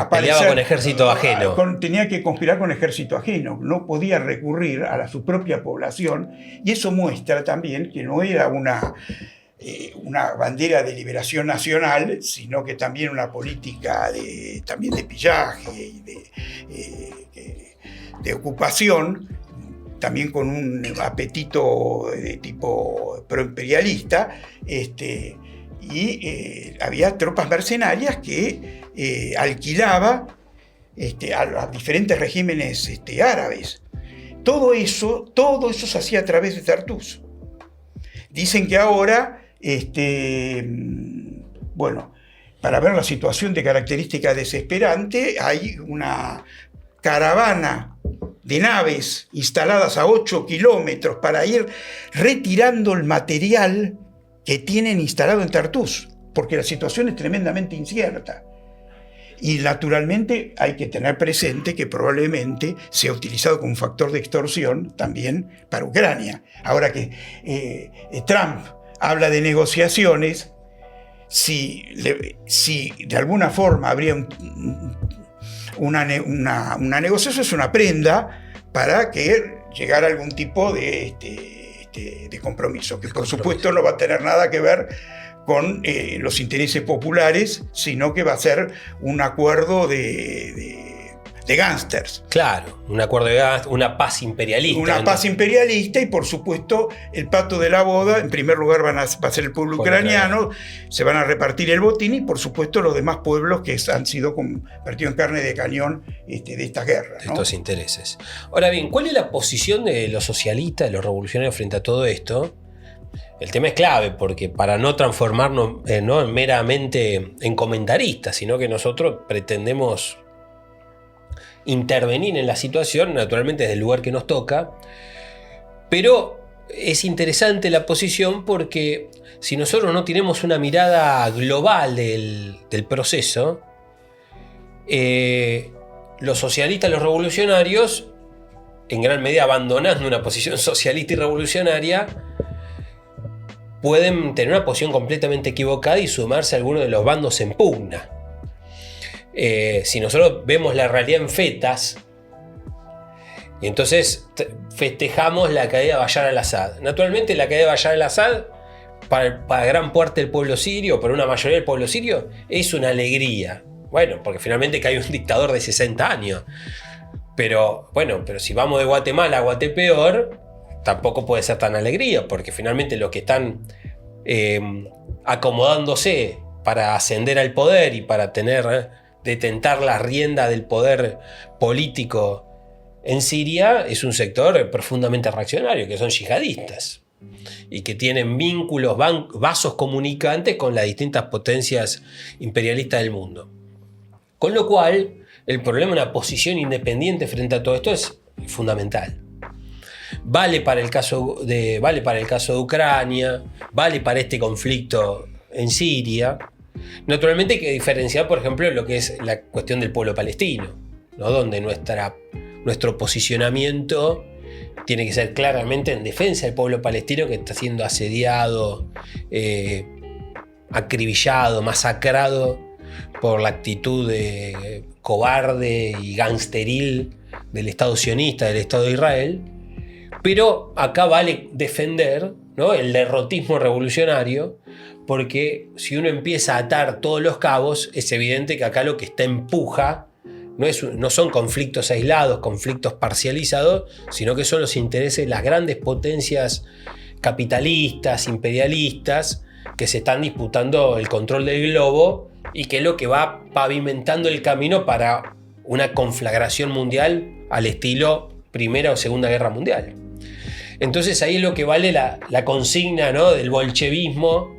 peleaba con ejército ajeno. Tenía que conspirar con ejército ajeno. No podía recurrir a su propia población. Y eso muestra también que no era una bandera de liberación nacional, sino que también una política también de pillaje y de ocupación, también con un apetito de tipo proimperialista, y había tropas mercenarias que alquilaba a diferentes regímenes árabes. Todo eso se hacía a través de Tartus. Dicen que ahora, para ver la situación de característica desesperante, hay una caravana de naves instaladas a 8 kilómetros para ir retirando el material que tienen instalado en Tartus, porque la situación es tremendamente incierta. Y naturalmente hay que tener presente que probablemente sea utilizado como factor de extorsión también para Ucrania. Ahora que Trump habla de negociaciones, si de alguna forma habría una negociación, es una prenda para que llegara a algún tipo de compromiso, que por supuesto no va a tener nada que ver con los intereses populares, sino que va a ser un acuerdo de gángsters. Claro, un acuerdo de gángsters, una paz imperialista. Una paz imperialista, y por supuesto el pato de la boda, en primer lugar va a ser el pueblo ucraniano, se van a repartir el botín, y por supuesto los demás pueblos que han sido convertidos en carne de cañón de esta guerra, ¿no? Estos intereses. Ahora bien, ¿cuál es la posición de los socialistas, de los revolucionarios frente a todo esto? El tema es clave, porque para no transformarnos no meramente en comentaristas, sino que nosotros pretendemos intervenir en la situación, naturalmente desde el lugar que nos toca, pero es interesante la posición porque si nosotros no tenemos una mirada global del proceso, los socialistas, los revolucionarios, en gran medida abandonando una posición socialista y revolucionaria, pueden tener una posición completamente equivocada y sumarse a alguno de los bandos en pugna. Si nosotros vemos la realidad en fetas, y entonces festejamos la caída de Bashar al-Assad. Naturalmente la caída de Bashar al-Assad, para gran parte del pueblo sirio, para una mayoría del pueblo sirio, es una alegría. Bueno, porque finalmente cae un dictador de 60 años. Pero si vamos de Guatemala a Guatepeor, tampoco puede ser tan alegría, porque finalmente los que están acomodándose para ascender al poder y para detentar la rienda del poder político en Siria es un sector profundamente reaccionario, que son yihadistas y que tienen vínculos, vasos comunicantes con las distintas potencias imperialistas del mundo. Con lo cual, el problema de una posición independiente frente a todo esto es fundamental. Vale para el caso de Ucrania, vale para este conflicto en Siria. Naturalmente hay que diferenciar, por ejemplo, lo que es la cuestión del pueblo palestino, ¿no? Donde nuestro posicionamiento tiene que ser claramente en defensa del pueblo palestino, que está siendo asediado, acribillado, masacrado por la actitud cobarde y gangsteril del Estado sionista, del Estado de Israel. Pero acá vale defender, ¿no?, el derrotismo revolucionario, porque si uno empieza a atar todos los cabos, es evidente que acá lo que está en puja no son conflictos aislados, conflictos parcializados, sino que son los intereses de las grandes potencias capitalistas, imperialistas, que se están disputando el control del globo, y que es lo que va pavimentando el camino para una conflagración mundial al estilo Primera o Segunda Guerra Mundial. Entonces ahí es lo que vale la consigna, ¿no?, del bolchevismo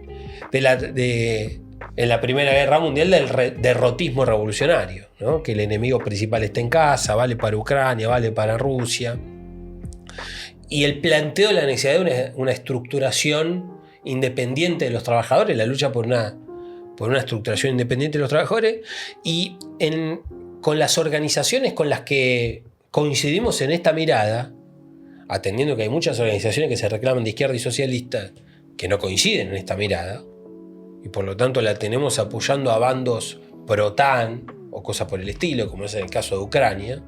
en la Primera Guerra Mundial, del derrotismo revolucionario, ¿no? Que el enemigo principal está en casa, vale para Ucrania, vale para Rusia. Y el planteo de la necesidad de una estructuración independiente de los trabajadores, la lucha por una estructuración independiente de los trabajadores, y con las organizaciones con las que coincidimos en esta mirada, atendiendo que hay muchas organizaciones que se reclaman de izquierda y socialista que no coinciden en esta mirada, y por lo tanto la tenemos apoyando a bandos pro-OTAN o cosas por el estilo, como es en el caso de Ucrania.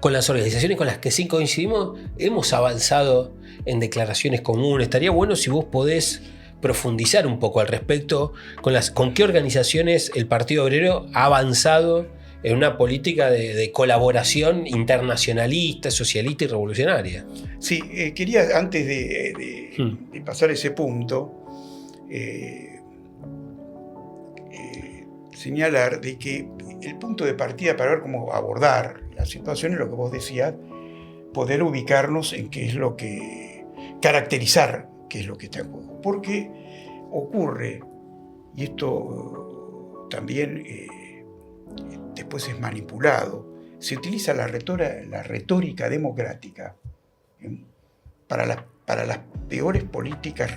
Con las organizaciones con las que sí coincidimos, hemos avanzado en declaraciones comunes. Estaría bueno si vos podés profundizar un poco al respecto con qué organizaciones el Partido Obrero ha avanzado en una política de colaboración internacionalista, socialista y revolucionaria. Sí, quería, antes de pasar ese punto, señalar de que el punto de partida para ver cómo abordar la situación es lo que vos decías, poder ubicarnos en qué es lo que, caracterizar qué es lo que está en juego. Porque ocurre, y esto también después es manipulado, se utiliza la retórica democrática para las peores políticas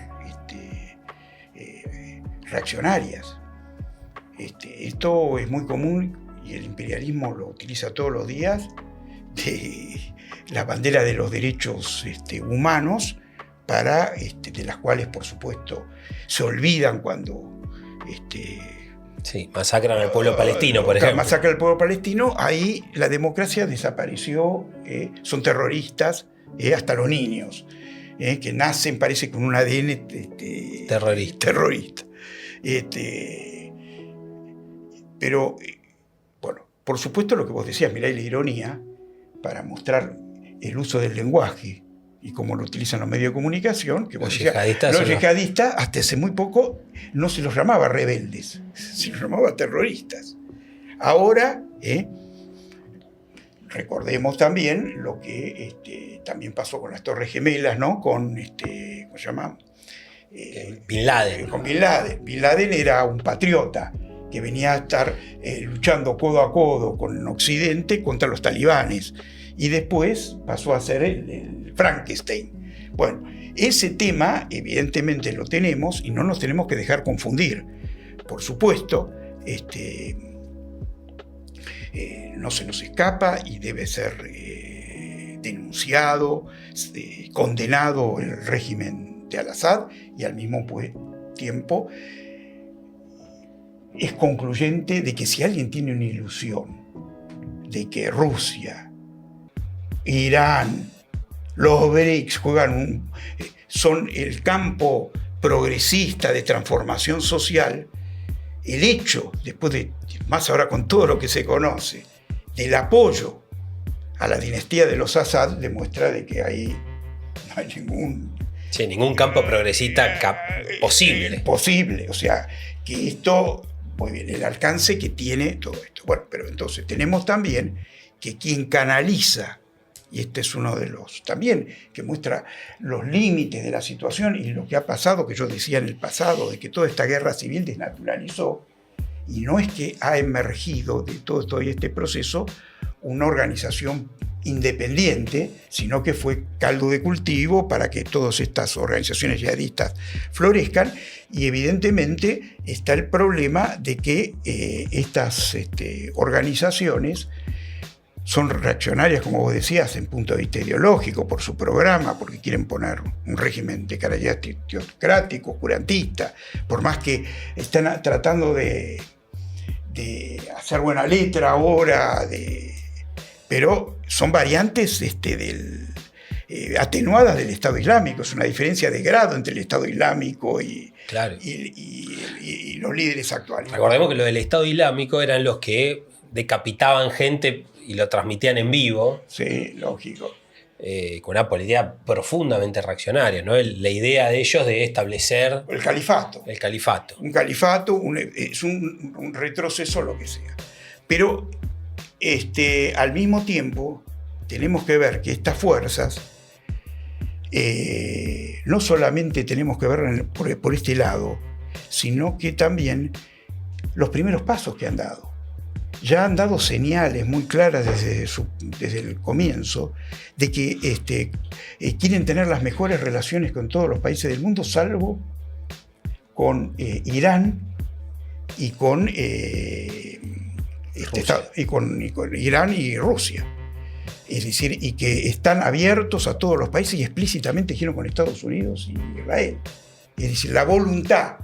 reaccionarias. Esto es muy común y el imperialismo lo utiliza todos los días, de la bandera de los derechos humanos, de las cuales, por supuesto, se olvidan cuando masacran al pueblo palestino, por ejemplo. Masacran al pueblo palestino, ahí la democracia desapareció, son terroristas, hasta los niños, que nacen, parece, con un ADN terrorista. Pero, por supuesto, lo que vos decías, mirá la ironía, para mostrar el uso del lenguaje y cómo lo utilizan los medios de comunicación, que Los yihadistas hasta hace muy poco no se los llamaba rebeldes, se los llamaba terroristas. Ahora, recordemos también lo que también pasó con las Torres Gemelas, ¿no? Con, ¿cómo se llama? Bin Laden. Con Bin Laden. Bin Laden era un patriota que venía a estar luchando codo a codo con Occidente contra los talibanes. Y después pasó a ser el Frankenstein. Bueno, ese tema evidentemente lo tenemos y no nos tenemos que dejar confundir. Por supuesto, no se nos escapa y debe ser denunciado, condenado el régimen de Al-Assad, y al mismo tiempo es concluyente de que si alguien tiene una ilusión de que Rusia, Irán, los BRICS son el campo progresista de transformación social, el hecho, después de, más ahora con todo lo que se conoce, del apoyo a la dinastía de los Assad, demuestra de que ahí no hay ningún campo progresista posible. Posible, o sea, que esto, muy bien, el alcance que tiene todo esto. Bueno, pero entonces tenemos también que quien canaliza, y este es uno de los también que muestra los límites de la situación y lo que ha pasado, que yo decía en el pasado, de que toda esta guerra civil desnaturalizó, y no es que ha emergido de todo este proceso una organización independiente, sino que fue caldo de cultivo para que todas estas organizaciones yihadistas florezcan, y evidentemente está el problema de que estas organizaciones son reaccionarias, como vos decías, en punto de vista ideológico, por su programa, porque quieren poner un régimen de carácter teocrático, oscurantista, por más que están tratando de hacer buena letra ahora, pero son variantes atenuadas del Estado Islámico. Es una diferencia de grado entre el Estado Islámico y los líderes actuales. Recordemos que los del Estado Islámico eran los que decapitaban gente y lo transmitían en vivo. Sí, lógico. Con una política profundamente reaccionaria, ¿no? La idea de ellos de establecer el califato. El califato. Un califato es un retroceso, lo que sea. Pero al mismo tiempo tenemos que ver que estas fuerzas no solamente tenemos que ver por este lado, sino que también los primeros pasos que han dado. Ya han dado señales muy claras desde el comienzo de que quieren tener las mejores relaciones con todos los países del mundo, salvo con Irán y con Irán y Rusia. Es decir, y que están abiertos a todos los países, y explícitamente dijeron con Estados Unidos y Israel. Es decir, la voluntad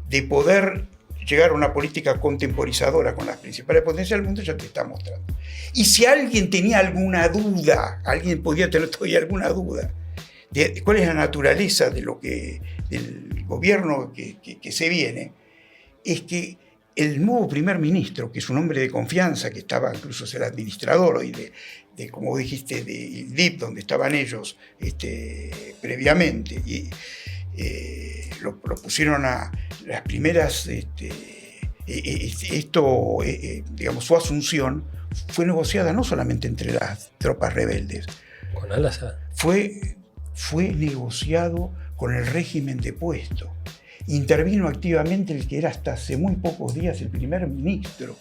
de poder llegar a una política contemporizadora con las principales potencias del mundo ya te está mostrando. Y si alguien tenía alguna duda, alguien podía tener todavía alguna duda de cuál es la naturaleza del gobierno que se viene, es que el nuevo primer ministro, que es un hombre de confianza, que estaba incluso ser administrador hoy de como dijiste, de Idlib, donde estaban ellos previamente, y lo pusieron a las primeras, digamos, su asunción fue negociada no solamente entre las tropas rebeldes, con Al-Assad. Fue negociado con el régimen depuesto. Intervino activamente el que era hasta hace muy pocos días el primer ministro.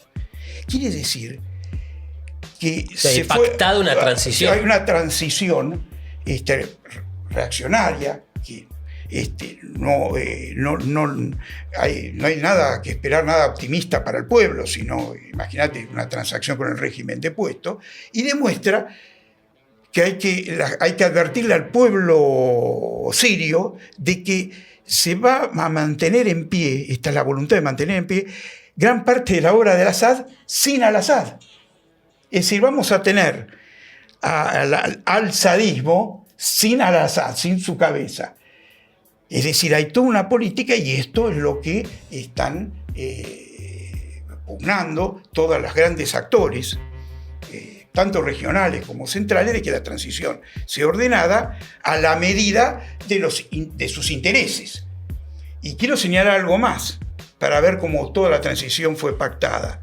Quiere decir que se pactado una transición. Hay una transición reaccionaria que no hay nada que esperar, nada optimista para el pueblo, sino, imagínate, una transacción con el régimen depuesto, y demuestra que hay que advertirle al pueblo sirio de que se va a mantener en pie, esta es la voluntad de mantener en pie, gran parte de la obra de Al-Assad sin Al-Assad. Es decir, vamos a tener al sadismo sin Al-Assad, sin su cabeza. Es decir, hay toda una política, y esto es lo que están pugnando todas las grandes actores, tanto regionales como centrales, de que la transición sea ordenada a la medida de sus intereses. Y quiero señalar algo más, para ver cómo toda la transición fue pactada.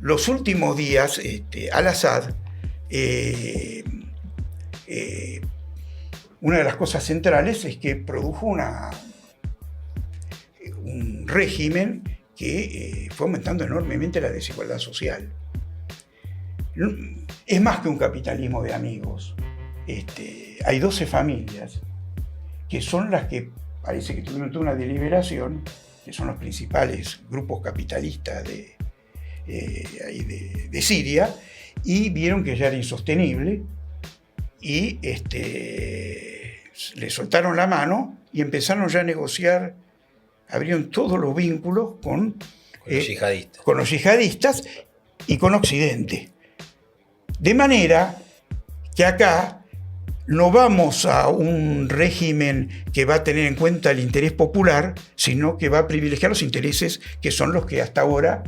Los últimos días, al-Assad, una de las cosas centrales es que produjo un régimen que fue aumentando enormemente la desigualdad social. Es más que un capitalismo de amigos. Hay 12 familias que son las que parece que tuvieron toda una deliberación, que son los principales grupos capitalistas de Siria, y vieron que ya era insostenible y le soltaron la mano y empezaron ya a negociar, abrieron todos los vínculos con los yihadistas y con Occidente. De manera que acá no vamos a un régimen que va a tener en cuenta el interés popular, sino que va a privilegiar los intereses que son los que hasta ahora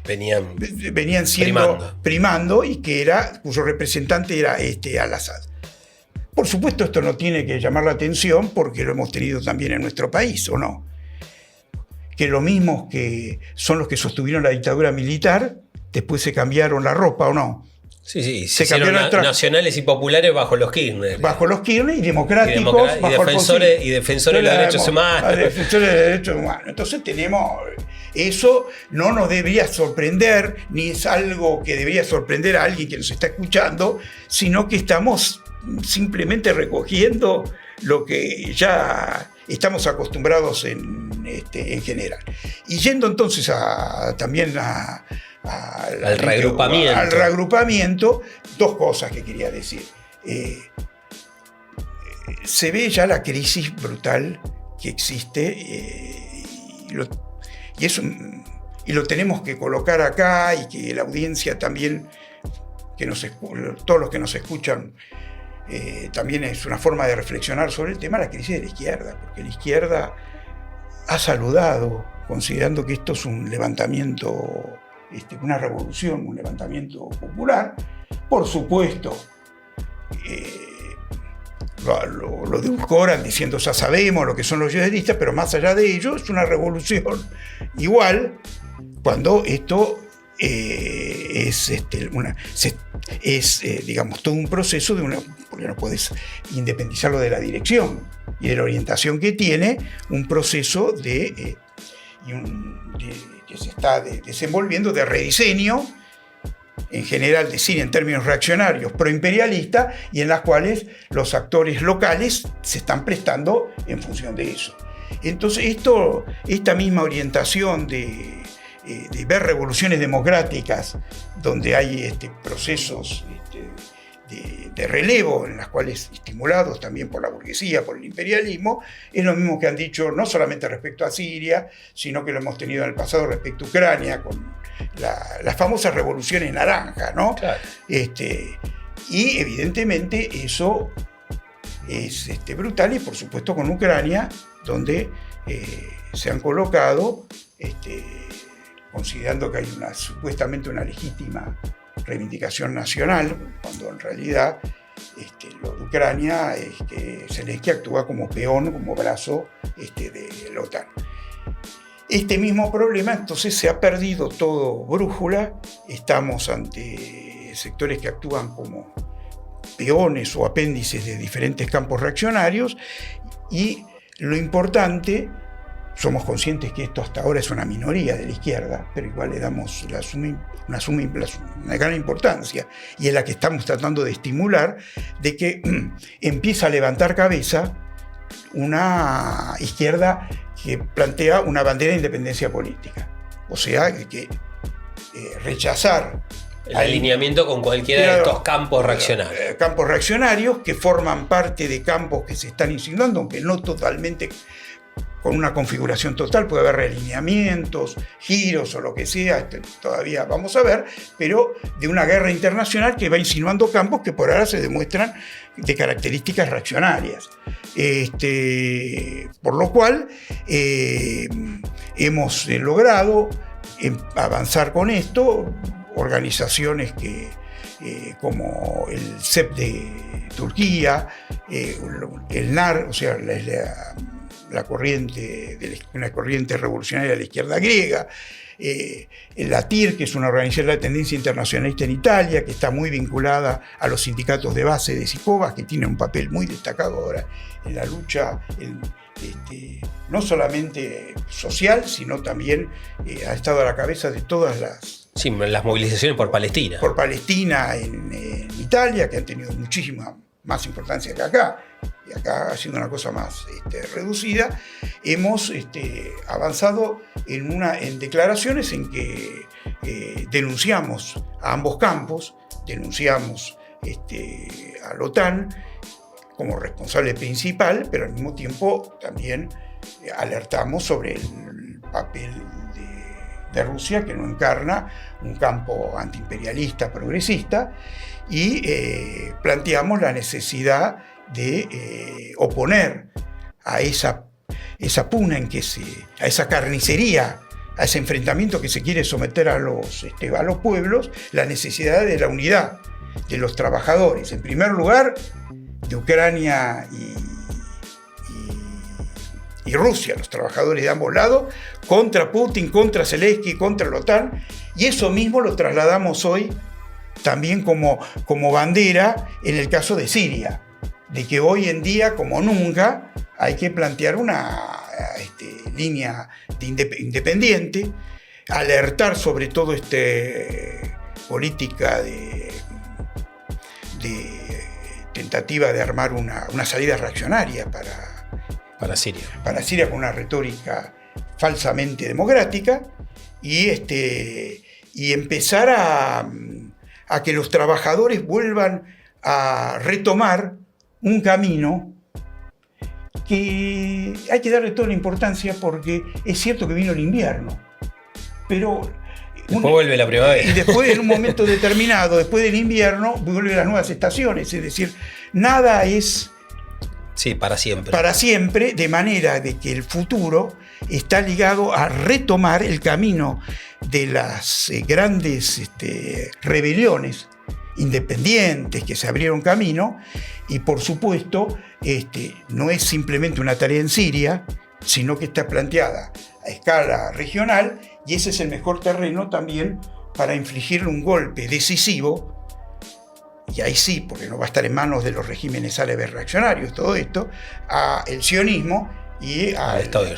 venían siendo primando y cuyo representante era al-Assad. Por supuesto, esto no tiene que llamar la atención porque lo hemos tenido también en nuestro país, ¿o no? Que lo mismo que son los que sostuvieron la dictadura militar, después se cambiaron la ropa, ¿o no? Sí, se hicieron nacionales y populares bajo los Kirchner. Bajo los Kirchner y democráticos. Y defensores de los derechos humanos. Defensores de derechos humanos. Entonces eso no nos debería sorprender, ni es algo que debería sorprender a alguien que nos está escuchando, sino que estamos simplemente recogiendo lo que ya estamos acostumbrados en general. Y yendo entonces también al reagrupamiento, dos cosas que quería decir. Se ve ya la crisis brutal que existe y lo tenemos que colocar acá, y que la audiencia también, todos los que nos escuchan, también es una forma de reflexionar sobre el tema, la crisis de la izquierda, porque la izquierda ha saludado, considerando que esto es un levantamiento, una revolución, un levantamiento popular. Por supuesto, lo edulcoran diciendo ya sabemos lo que son los yihadistas, pero más allá de ello es una revolución igual, cuando esto digamos, todo un proceso porque no puedes independizarlo de la dirección y de la orientación que tiene, un proceso que se está desenvolviendo de rediseño en general de Siria en términos reaccionarios, proimperialistas, y en las cuales los actores locales se están prestando en función de eso. Entonces esta misma orientación de ver revoluciones democráticas donde hay procesos de relevo, en las cuales, estimulados también por la burguesía, por el imperialismo, es lo mismo que han dicho no solamente respecto a Siria, sino que lo hemos tenido en el pasado respecto a Ucrania, con las famosas revoluciones naranjas, ¿no? Claro. Y evidentemente eso es brutal, y por supuesto con Ucrania, donde se han colocado, considerando que hay supuestamente una legítima reivindicación nacional, cuando en realidad lo de Ucrania Zelensky actúa como peón, como brazo de la OTAN. Este mismo problema entonces se ha perdido todo brújula, estamos ante sectores que actúan como peones o apéndices de diferentes campos reaccionarios, y lo importante, somos conscientes que esto hasta ahora es una minoría de la izquierda, pero igual le damos una gran importancia, y es la que estamos tratando de estimular, de que empieza a levantar cabeza una izquierda que plantea una bandera de independencia política. O sea, que rechazar el alineamiento con cualquiera de estos campos reaccionarios. Campos reaccionarios que forman parte de campos que se están insinuando, aunque no totalmente con una configuración total, puede haber realineamientos, giros o lo que sea, todavía vamos a ver, pero de una guerra internacional que va insinuando campos que por ahora se demuestran de características reaccionarias. Por lo cual hemos logrado avanzar con esto. Organizaciones como el CEP de Turquía, el NAR, o sea, una corriente revolucionaria de la izquierda griega, la TIR, que es una organización de la tendencia internacionalista en Italia, que está muy vinculada a los sindicatos de base de Sicovas, que tiene un papel muy destacado ahora en la lucha, no solamente social, sino también ha estado a la cabeza de todas las movilizaciones por Palestina. Por Palestina en Italia, que han tenido muchísima más importancia que acá, y acá ha sido una cosa más reducida. Hemos avanzado en declaraciones en que denunciamos a ambos campos, denunciamos a la OTAN como responsable principal, pero al mismo tiempo también alertamos sobre el papel de Rusia, que no encarna un campo antiimperialista progresista, y planteamos la necesidad de oponer a esa pugna a esa carnicería, a ese enfrentamiento que se quiere someter a los pueblos, la necesidad de la unidad de los trabajadores, en primer lugar de Ucrania y Rusia, los trabajadores de ambos lados, contra Putin, contra Zelensky, contra la OTAN, y eso mismo lo trasladamos hoy también como bandera en el caso de Siria, de que hoy en día, como nunca, hay que plantear una línea independiente, alertar sobre todo política de tentativa de armar una salida reaccionaria para Siria con una retórica falsamente democrática, y empezar a que los trabajadores vuelvan a retomar un camino que hay que darle toda la importancia, porque es cierto que vino el invierno, pero después vuelve la primavera. Y después, en un momento determinado, después del invierno, vuelven las nuevas estaciones. Es decir, nada es para siempre. Para siempre, de manera de que el futuro está ligado a retomar el camino de las grandes rebeliones independientes que se abrieron camino, y por supuesto no es simplemente una tarea en Siria, sino que está planteada a escala regional, y ese es el mejor terreno también para infligirle un golpe decisivo, y ahí sí, porque no va a estar en manos de los regímenes árabes reaccionarios todo esto, al sionismo y al Estado de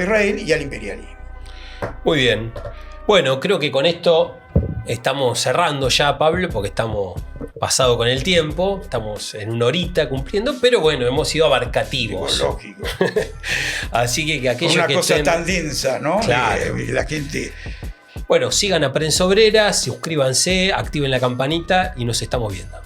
Israel y al imperialismo. Muy bien. Bueno, creo que con esto estamos cerrando ya, Pablo, porque estamos pasado con el tiempo, estamos en una horita cumpliendo, pero bueno, hemos sido abarcativos. Lógico. Así que aquellos una que cosa tan densa, ¿no? Claro. La gente... Bueno, sigan a Prensa Obrera, suscríbanse, activen la campanita y nos estamos viendo.